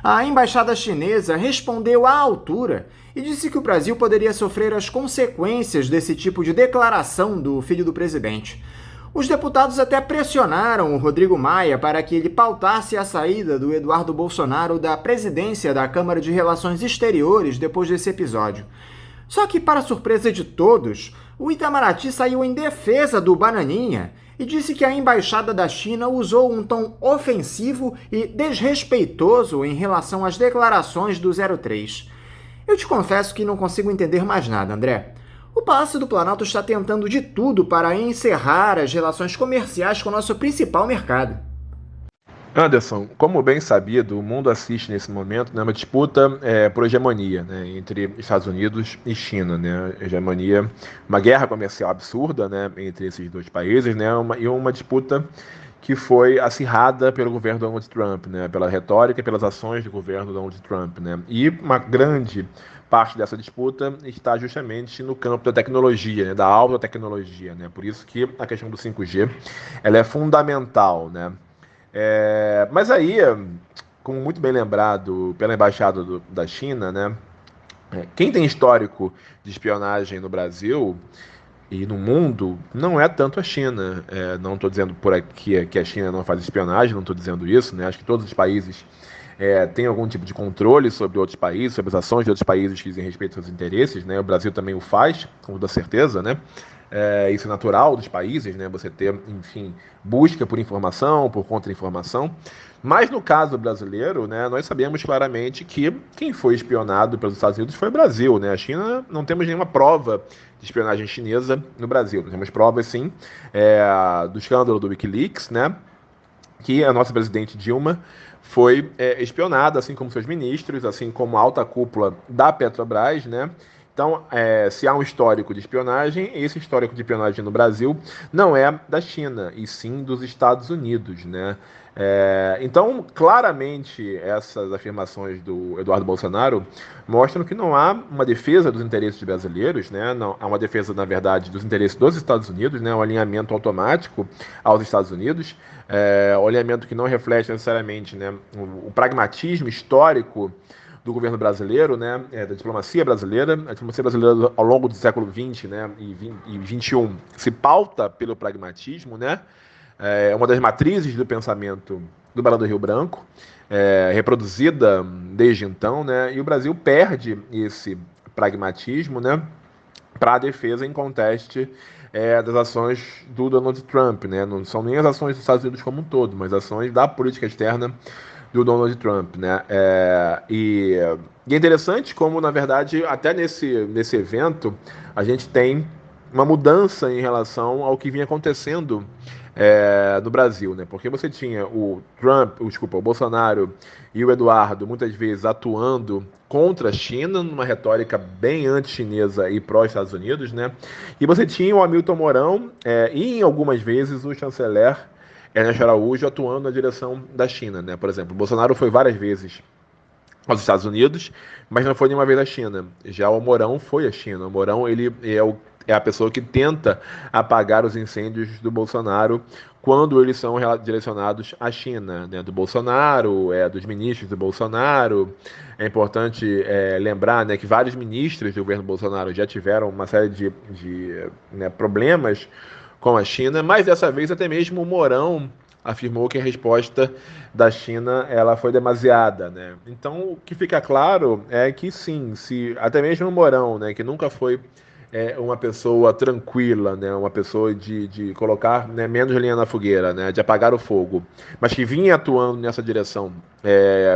A embaixada chinesa respondeu à altura e disse que o Brasil poderia sofrer as consequências desse tipo de declaração do filho do presidente. Os deputados até pressionaram o Rodrigo Maia para que ele pautasse a saída do Eduardo Bolsonaro da presidência da Câmara de Relações Exteriores depois desse episódio. Só que, para surpresa de todos, o Itamaraty saiu em defesa do Bananinha e disse que a embaixada da China usou um tom ofensivo e desrespeitoso em relação às declarações do 03. Eu te confesso que não consigo entender mais nada, André. O Palácio do Planalto está tentando de tudo para encerrar as relações comerciais com o nosso principal mercado. Anderson, como bem sabido, o mundo assiste nesse momento, né, uma disputa por hegemonia, né, entre Estados Unidos e China, né, hegemonia, uma guerra comercial absurda, né, entre esses dois países, né, uma disputa que foi acirrada pelo governo Donald Trump, né, pela retórica e pelas ações do governo Donald Trump, né, e uma grande parte dessa disputa está justamente no campo da tecnologia, né, da alta tecnologia, né, por isso que a questão do 5G ela é fundamental, né. Mas aí, como muito bem lembrado pela Embaixada da China, né, quem tem histórico de espionagem no Brasil e no mundo não é tanto a China. Não estou dizendo por aqui que a China não faz espionagem, não estou dizendo isso, né, acho que todos os países têm algum tipo de controle sobre outros países, sobre as ações de outros países que dizem respeito aos seus interesses, né, o Brasil também o faz, com toda certeza, né. Isso é natural dos países, né? Você ter, enfim, busca por informação, por contra-informação. Mas no caso brasileiro, né, nós sabemos claramente que quem foi espionado pelos Estados Unidos foi o Brasil, né? A China, não temos nenhuma prova de espionagem chinesa no Brasil. Nós temos provas, sim, do escândalo do WikiLeaks, né? Que a nossa presidente Dilma foi espionada, assim como seus ministros, assim como a alta cúpula da Petrobras, né? Então, se há um histórico de espionagem, esse histórico de espionagem no Brasil não é da China, e sim dos Estados Unidos, né? Então, claramente, essas afirmações do Eduardo Bolsonaro mostram que não há uma defesa dos interesses brasileiros, né? Não, há uma defesa, na verdade, dos interesses dos Estados Unidos, né? Um alinhamento automático aos Estados Unidos, um alinhamento que não reflete necessariamente, né, o pragmatismo histórico do governo brasileiro, né, da diplomacia brasileira. A diplomacia brasileira ao longo do século XX, né, e XXI se pauta pelo pragmatismo, né, é uma das matrizes do pensamento do Barão do Rio Branco, reproduzida desde então, né, e o Brasil perde esse pragmatismo, né, para a defesa em conteste das ações do Donald Trump, né, não são nem as ações dos Estados Unidos como um todo, mas ações da política externa do Donald Trump, né? E é interessante como, na verdade, até nesse evento, a gente tem uma mudança em relação ao que vinha acontecendo no Brasil, né? Porque você tinha o Bolsonaro e o Eduardo, muitas vezes, atuando contra a China, numa retórica bem anti-chinesa e pró-Estados Unidos, né? E você tinha o Hamilton Mourão e, algumas vezes, o chanceler Ernesto Araújo atuando na direção da China, né? Por exemplo, o Bolsonaro foi várias vezes aos Estados Unidos, mas não foi nenhuma vez à China. Já o Mourão foi à China. O Mourão, ele é a pessoa que tenta apagar os incêndios do Bolsonaro quando eles são direcionados à China, né? Do Bolsonaro, dos ministros do Bolsonaro. É importante lembrar, né, que vários ministros do governo Bolsonaro já tiveram uma série de problemas com a China, mas dessa vez até mesmo o Mourão afirmou que a resposta da China ela foi demasiada, né? Então o que fica claro é que sim, se até mesmo o Mourão, né, que nunca foi uma pessoa tranquila, né, uma pessoa de colocar, né, menos lenha na fogueira, né, de apagar o fogo, mas que vinha atuando nessa direção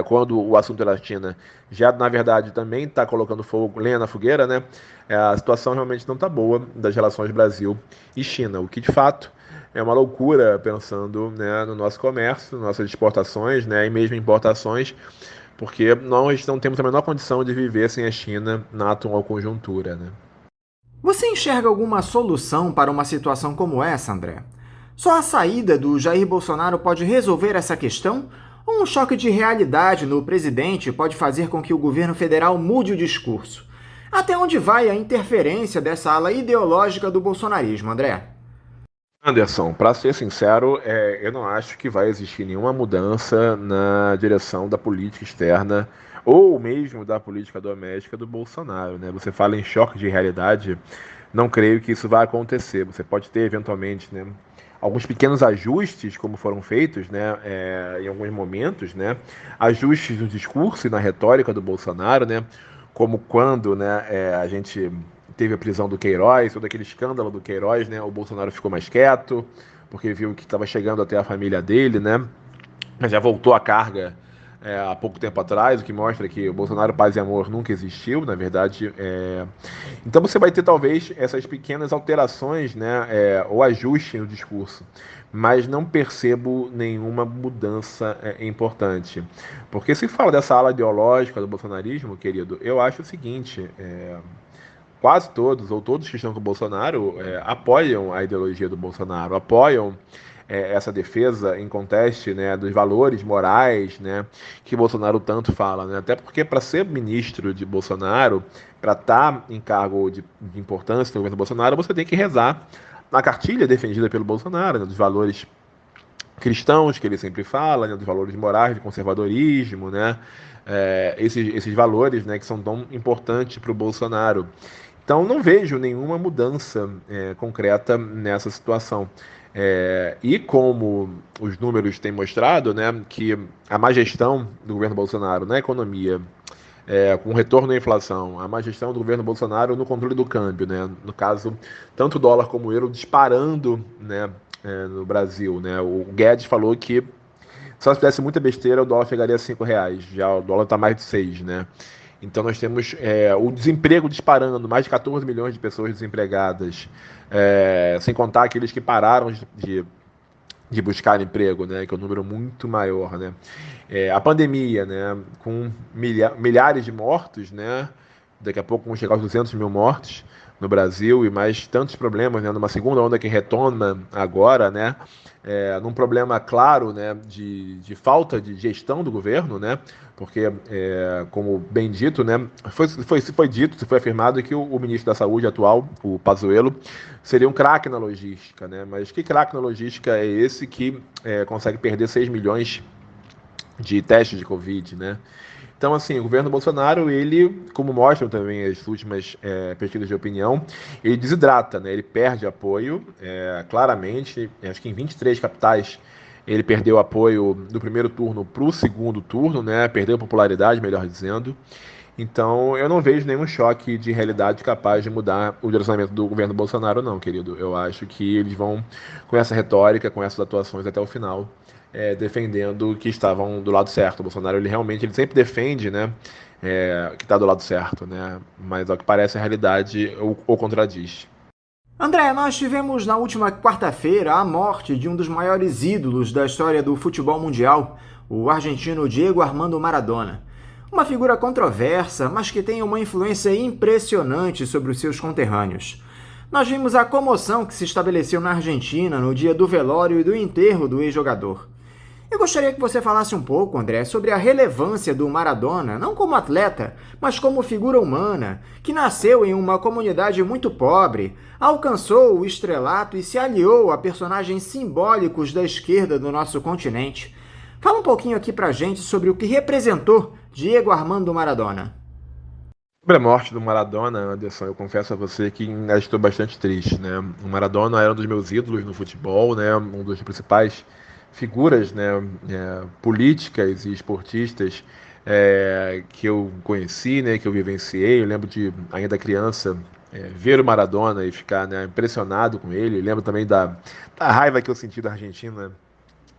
quando o assunto era a China, já na verdade também está colocando lenha na fogueira, né? A situação realmente não está boa das relações Brasil e China, o que de fato é uma loucura pensando, né, no nosso comércio, nas nossas exportações, né, e mesmo importações, porque nós não temos a menor condição de viver sem a China na atual conjuntura, né? Você enxerga alguma solução para uma situação como essa, André? Só a saída do Jair Bolsonaro pode resolver essa questão? Ou um choque de realidade no presidente pode fazer com que o governo federal mude o discurso? Até onde vai a interferência dessa ala ideológica do bolsonarismo, André? Anderson, para ser sincero, eu não acho que vai existir nenhuma mudança na direção da política externa ou mesmo da política doméstica do Bolsonaro, né? Você fala em choque de realidade, não creio que isso vai acontecer. Você pode ter, eventualmente, né, alguns pequenos ajustes, como foram feitos, né, em alguns momentos, né, ajustes no discurso e na retórica do Bolsonaro, né, como quando, né, a gente teve a prisão do Queiroz, todo aquele escândalo do Queiroz, né, o Bolsonaro ficou mais quieto, porque viu que estava chegando até a família dele, né? Mas já voltou a carga há pouco tempo atrás, o que mostra que o Bolsonaro Paz e Amor nunca existiu, na verdade. Então você vai ter talvez essas pequenas alterações, né, ou ajuste no discurso, mas não percebo nenhuma mudança importante. Porque se fala dessa ala ideológica do bolsonarismo, querido, eu acho o seguinte, quase todos, ou todos que estão com o Bolsonaro, apoiam a ideologia do Bolsonaro, apoiam essa defesa em conteste, né, dos valores morais, né, que Bolsonaro tanto fala, né? Até porque para ser ministro de Bolsonaro, para estar em cargo de importância no governo Bolsonaro, você tem que rezar na cartilha defendida pelo Bolsonaro, né, dos valores cristãos que ele sempre fala, né, dos valores morais de conservadorismo, né, esses valores, né, que são tão importantes para o Bolsonaro. Então não vejo nenhuma mudança concreta nessa situação. E como os números têm mostrado, né, que a má gestão do governo Bolsonaro na economia, com retorno à inflação, a má gestão do governo Bolsonaro no controle do câmbio, né, no caso, tanto o dólar como o euro disparando, né, no Brasil, né, o Guedes falou que se fizesse muita besteira o dólar chegaria a R$5, já o dólar está mais de 6, né. Então nós temos o desemprego disparando, mais de 14 milhões de pessoas desempregadas, sem contar aqueles que pararam de buscar emprego, né, que é um número muito maior, né. A pandemia, né, com milhares de mortos, né, daqui a pouco vão chegar aos 200 mil mortos no Brasil e mais tantos problemas, né, numa segunda onda que retoma agora, né, num problema claro, né, de falta de gestão do governo, né, porque, como bem dito, né, foi afirmado que o ministro da Saúde atual, o Pazuello, seria um craque na logística, né, mas que craque na logística é esse que consegue perder 6 milhões de testes de Covid, né? Então, assim, o governo Bolsonaro, ele, como mostram também as últimas pesquisas de opinião, ele desidrata, né? Ele perde apoio, claramente, acho que em 23 capitais ele perdeu apoio do primeiro turno para o segundo turno, né? Perdeu popularidade, melhor dizendo. Então, eu não vejo nenhum choque de realidade capaz de mudar o direcionamento do governo Bolsonaro, não, querido. Eu acho que eles vão, com essa retórica, com essas atuações até o final, defendendo que estavam do lado certo. O Bolsonaro, ele sempre defende, né, que está do lado certo, né, mas ao que parece a realidade o contradiz. André, nós tivemos na última quarta-feira a morte de um dos maiores ídolos da história do futebol mundial, o argentino Diego Armando Maradona. Uma figura controversa, mas que tem uma influência impressionante sobre os seus conterrâneos. Nós vimos a comoção que se estabeleceu na Argentina no dia do velório e do enterro do ex-jogador. Eu gostaria que você falasse um pouco, André, sobre a relevância do Maradona, não como atleta, mas como figura humana, que nasceu em uma comunidade muito pobre, alcançou o estrelato e se aliou a personagens simbólicos da esquerda do nosso continente. Fala um pouquinho aqui pra gente sobre o que representou Diego Armando Maradona. Sobre a morte do Maradona, Anderson, eu confesso a você que ainda estou bastante triste, né? O Maradona era um dos meus ídolos no futebol, né? Um dos principais figuras, né, políticas e esportistas que eu conheci, né, que eu vivenciei. Eu lembro de, ainda criança, ver o Maradona e ficar, né, impressionado com ele. Eu lembro também da raiva que eu senti da Argentina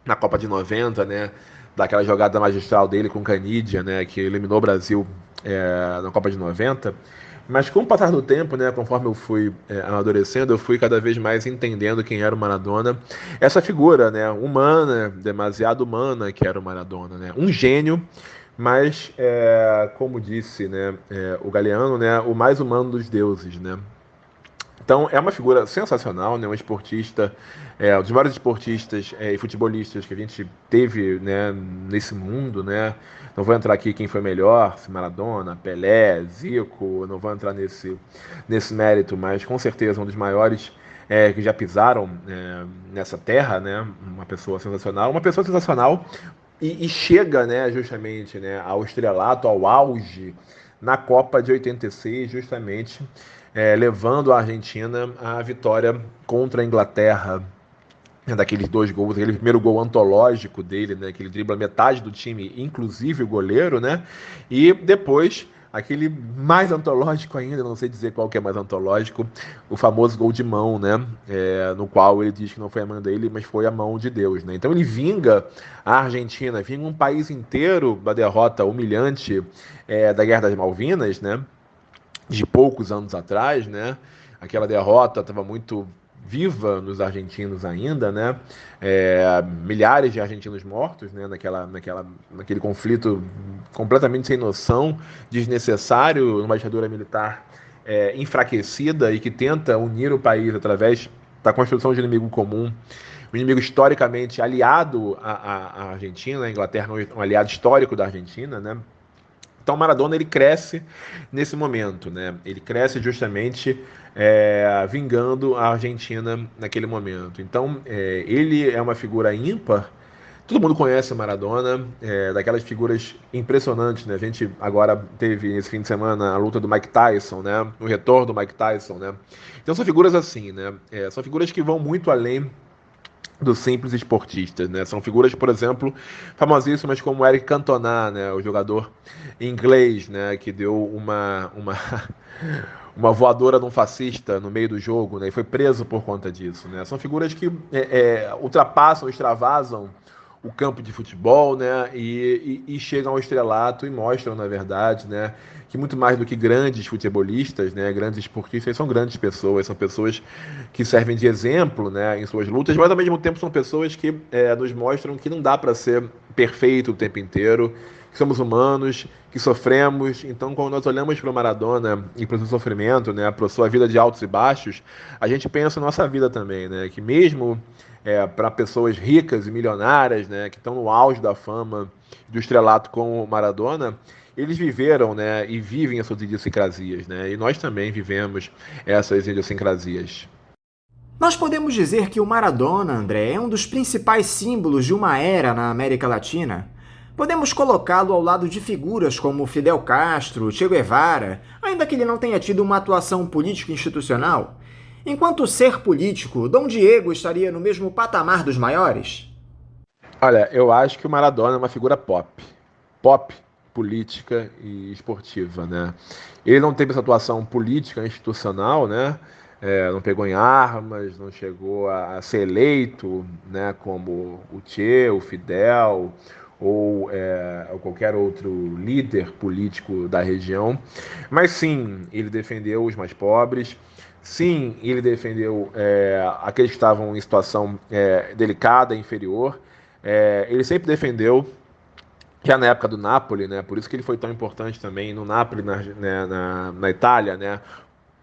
na Copa de 90, né, daquela jogada magistral dele com Canidia, né, que eliminou o Brasil na Copa de 90. Mas com o passar do tempo, né, conforme eu fui amadurecendo, eu fui cada vez mais entendendo quem era o Maradona. Essa figura, né, humana, demasiado humana que era o Maradona, né, um gênio, mas, como disse, né, o Galeano, né, o mais humano dos deuses, né. Então é uma figura sensacional, né, um esportista, um dos maiores esportistas e futebolistas que a gente teve, né, nesse mundo, né. Não vou entrar aqui quem foi melhor, se Maradona, Pelé, Zico, não vou entrar nesse mérito, mas com certeza um dos maiores que já pisaram nessa terra, né, uma pessoa sensacional e chega, né, justamente, né, ao estrelato, ao auge na Copa de 86, justamente levando a Argentina à vitória contra a Inglaterra, daqueles 2 gols, aquele primeiro gol antológico dele, né, que ele dribla metade do time, inclusive o goleiro, né, e depois aquele mais antológico ainda, não sei dizer qual que é mais antológico, o famoso gol de mão, né? No qual ele diz que não foi a mão dele, mas foi a mão de Deus, né? Então ele vinga a Argentina, vinga um país inteiro da derrota humilhante da Guerra das Malvinas, né? De poucos anos atrás, né? Aquela derrota estava muito viva nos argentinos ainda, né? Milhares de argentinos mortos, né? Naquele conflito completamente sem noção, desnecessário, numa ditadura militar enfraquecida e que tenta unir o país através da construção de um inimigo comum, um inimigo historicamente aliado à Argentina, a Inglaterra é um aliado histórico da Argentina, né? Então Maradona ele cresce nesse momento, né? Ele cresce justamente vingando a Argentina naquele momento. Então ele é uma figura ímpar. Todo mundo conhece o Maradona, daquelas figuras impressionantes, né? A gente agora teve esse fim de semana a luta do Mike Tyson, né? O retorno do Mike Tyson, né? Então são figuras assim, né? São figuras que vão muito além dos simples esportistas, né? São figuras, por exemplo, famosíssimas como Eric Cantona, né? O jogador inglês, né? Que deu uma voadora num fascista no meio do jogo, né? E foi preso por conta disso, né? São figuras que ultrapassam, extravasam o campo de futebol, né? E chegam ao estrelato e mostram, na verdade, né? Que muito mais do que grandes futebolistas, né? Grandes esportistas, são grandes pessoas, são pessoas que servem de exemplo, né? Em suas lutas, mas ao mesmo tempo são pessoas que nos mostram que não dá para ser perfeito o tempo inteiro, que somos humanos, que sofremos. Então, quando nós olhamos para o Maradona e para o seu sofrimento, né? Para a sua vida de altos e baixos, a gente pensa na nossa vida também, né? Que mesmo para pessoas ricas e milionárias, né, que estão no auge da fama, do estrelato como o Maradona, eles viveram, né, e vivem as suas idiosincrasias, né, e nós também vivemos essas idiosincrasias. Nós podemos dizer que o Maradona, André, é um dos principais símbolos de uma era na América Latina. Podemos colocá-lo ao lado de figuras como Fidel Castro, Che Guevara, ainda que ele não tenha tido uma atuação política institucional. Enquanto ser político, Dom Diego estaria no mesmo patamar dos maiores? Olha, eu acho que o Maradona é uma figura pop. Pop, política e esportiva, né? Ele não teve essa atuação política institucional, né? Não pegou em armas, não chegou a ser eleito, né? Como o Che, o Fidel ou qualquer outro líder político da região. Mas sim, ele defendeu os mais pobres. Sim, ele defendeu aqueles que estavam em situação delicada, inferior. Ele sempre defendeu, já na época do Napoli, né? Por isso que ele foi tão importante também no Napoli, na Itália, né?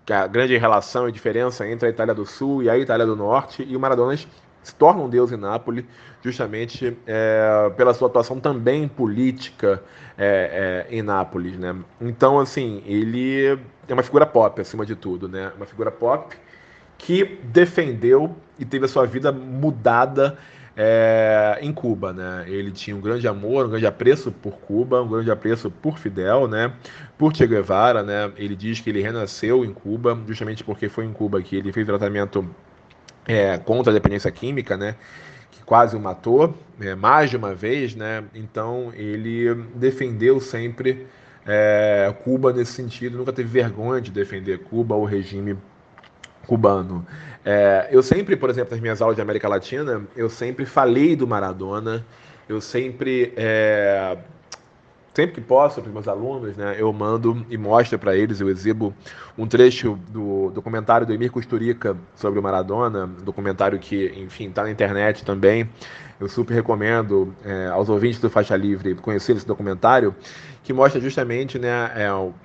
Que a grande relação e diferença entre a Itália do Sul e a Itália do Norte, e o Maradona se torna um deus em Nápoles, justamente pela sua atuação também política em Nápoles, né? Então, assim, ele é uma figura pop, acima de tudo, né? Uma figura pop que defendeu e teve a sua vida mudada em Cuba, né? Ele tinha um grande amor, um grande apreço por Cuba, um grande apreço por Fidel, né? Por Che Guevara, né? Ele diz que ele renasceu em Cuba, justamente porque foi em Cuba que ele fez tratamento contra a dependência química, né? Que quase o matou, mais de uma vez, né? Então ele defendeu sempre Cuba nesse sentido, nunca teve vergonha de defender Cuba ou o regime cubano. Eu sempre, por exemplo, nas minhas aulas de América Latina, eu sempre falei do Maradona, eu sempre que posso, para os meus alunos, né, eu mando e mostro para eles, eu exibo um trecho do documentário do Emir Kusturica sobre o Maradona, documentário que, enfim, está na internet também. Eu super recomendo aos ouvintes do Faixa Livre conhecer esse documentário, que mostra justamente, né,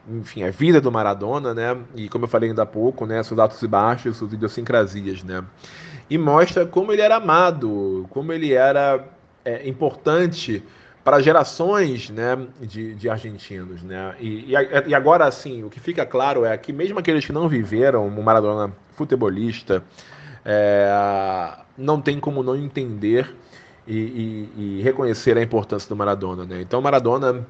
enfim, a vida do Maradona, né, e como eu falei ainda há pouco, né, seus altos e baixos, suas idiosincrasias, né, e mostra como ele era amado, como ele era importante para gerações, né, de argentinos, né, e agora, assim, o que fica claro é que mesmo aqueles que não viveram o Maradona futebolista, não tem como não entender e reconhecer a importância do Maradona, né. Então Maradona,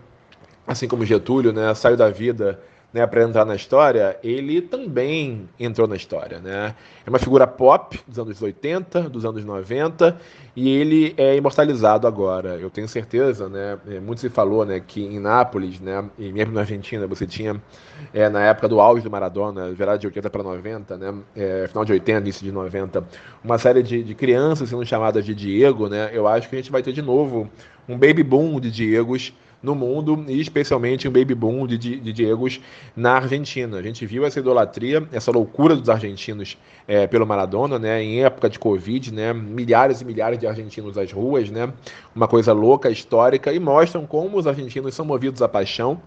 assim como Getúlio, né, saiu da vida né, para entrar na história, ele também entrou na história, né? É uma figura pop dos anos 80, dos anos 90, e ele é imortalizado agora. Eu tenho certeza, né? Muito se falou, né, que em Nápoles, né, e mesmo na Argentina, você tinha, na época do auge do Maradona, virada de 80 para 90, né, final de 80, início de 90, uma série de crianças sendo chamadas de Diego, né? Eu acho que a gente vai ter de novo um baby boom de Diegos no mundo, e especialmente um baby boom de Diegos na Argentina. A gente viu essa idolatria, essa loucura dos argentinos pelo Maradona, né, em época de Covid, né, milhares e milhares de argentinos às ruas, né, uma coisa louca, histórica, e mostram como os argentinos são movidos à paixão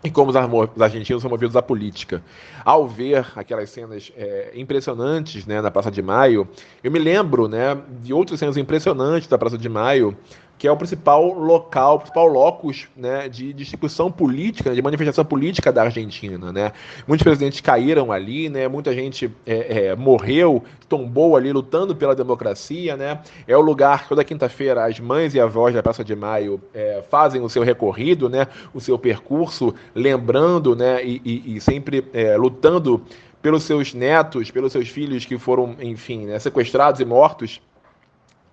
e como os argentinos são movidos à política. Ao ver aquelas cenas impressionantes, né, na Praça de Maio, eu me lembro, né, de outras cenas impressionantes da Praça de Maio, que é o principal local, o principal locus, né, de discussão política, de manifestação política da Argentina, né? Muitos presidentes caíram ali, né? Muita gente morreu, tombou ali lutando pela democracia, né? É o lugar que toda quinta-feira as mães e avós da Praça de Maio fazem o seu recorrido, né? O seu percurso, lembrando, né? E sempre lutando pelos seus netos, pelos seus filhos que foram, enfim, né, sequestrados e mortos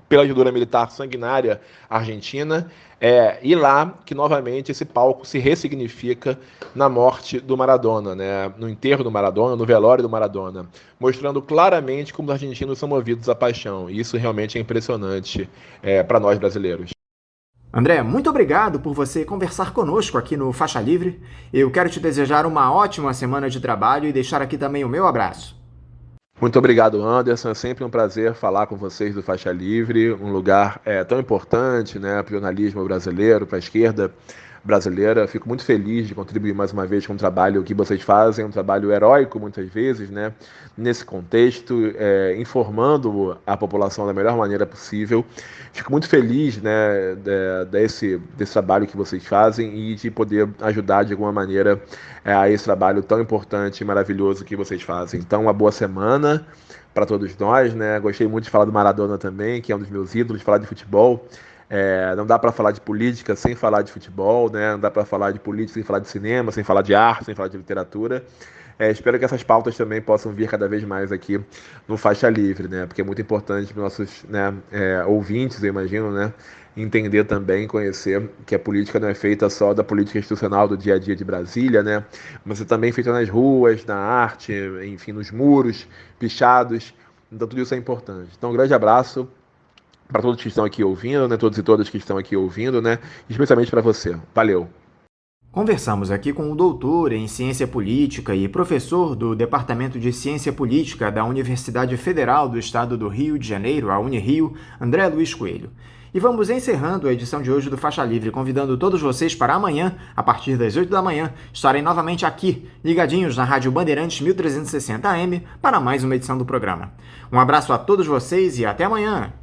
pela ditadura militar sanguinária argentina, e lá que novamente esse palco se ressignifica na morte do Maradona, né? No enterro do Maradona, no velório do Maradona, mostrando claramente como os argentinos são movidos à paixão. E isso realmente é impressionante para nós brasileiros. André, muito obrigado por você conversar conosco aqui no Faixa Livre. Eu quero te desejar uma ótima semana de trabalho e deixar aqui também o meu abraço. Muito obrigado, Anderson. É sempre um prazer falar com vocês do Faixa Livre, um lugar tão importante, né, para o jornalismo brasileiro, para a esquerda brasileira. Fico muito feliz de contribuir mais uma vez com o trabalho que vocês fazem, um trabalho heróico muitas vezes, né, nesse contexto, informando a população da melhor maneira possível. Fico muito feliz, né, desse trabalho que vocês fazem e de poder ajudar de alguma maneira a esse trabalho tão importante e maravilhoso que vocês fazem. Então, uma boa semana para todos nós, né? Gostei muito de falar do Maradona também, que é um dos meus ídolos, falar de futebol. Não dá para falar de política sem falar de futebol, né? Não dá para falar de política sem falar de cinema, sem falar de arte, sem falar de literatura. Espero que essas pautas também possam vir cada vez mais aqui no Faixa Livre, né? Porque é muito importante para os nossos, né, ouvintes, eu imagino, né, entender também, conhecer que a política não é feita só da política institucional do dia a dia de Brasília, né? Mas é também feita nas ruas, na arte, enfim, nos muros, pichados. Então tudo isso é importante. Então um grande abraço para todos que estão aqui ouvindo, né? Todos e todas que estão aqui ouvindo, né? Especialmente para você. Valeu! Conversamos aqui com o doutor em Ciência Política e professor do Departamento de Ciência Política da Universidade Federal do Estado do Rio de Janeiro, a Unirio, André Luiz Coelho. E vamos encerrando a edição de hoje do Faixa Livre, convidando todos vocês para amanhã, a partir das 8 da manhã, estarem novamente aqui, ligadinhos na Rádio Bandeirantes 1360 AM, para mais uma edição do programa. Um abraço a todos vocês e até amanhã!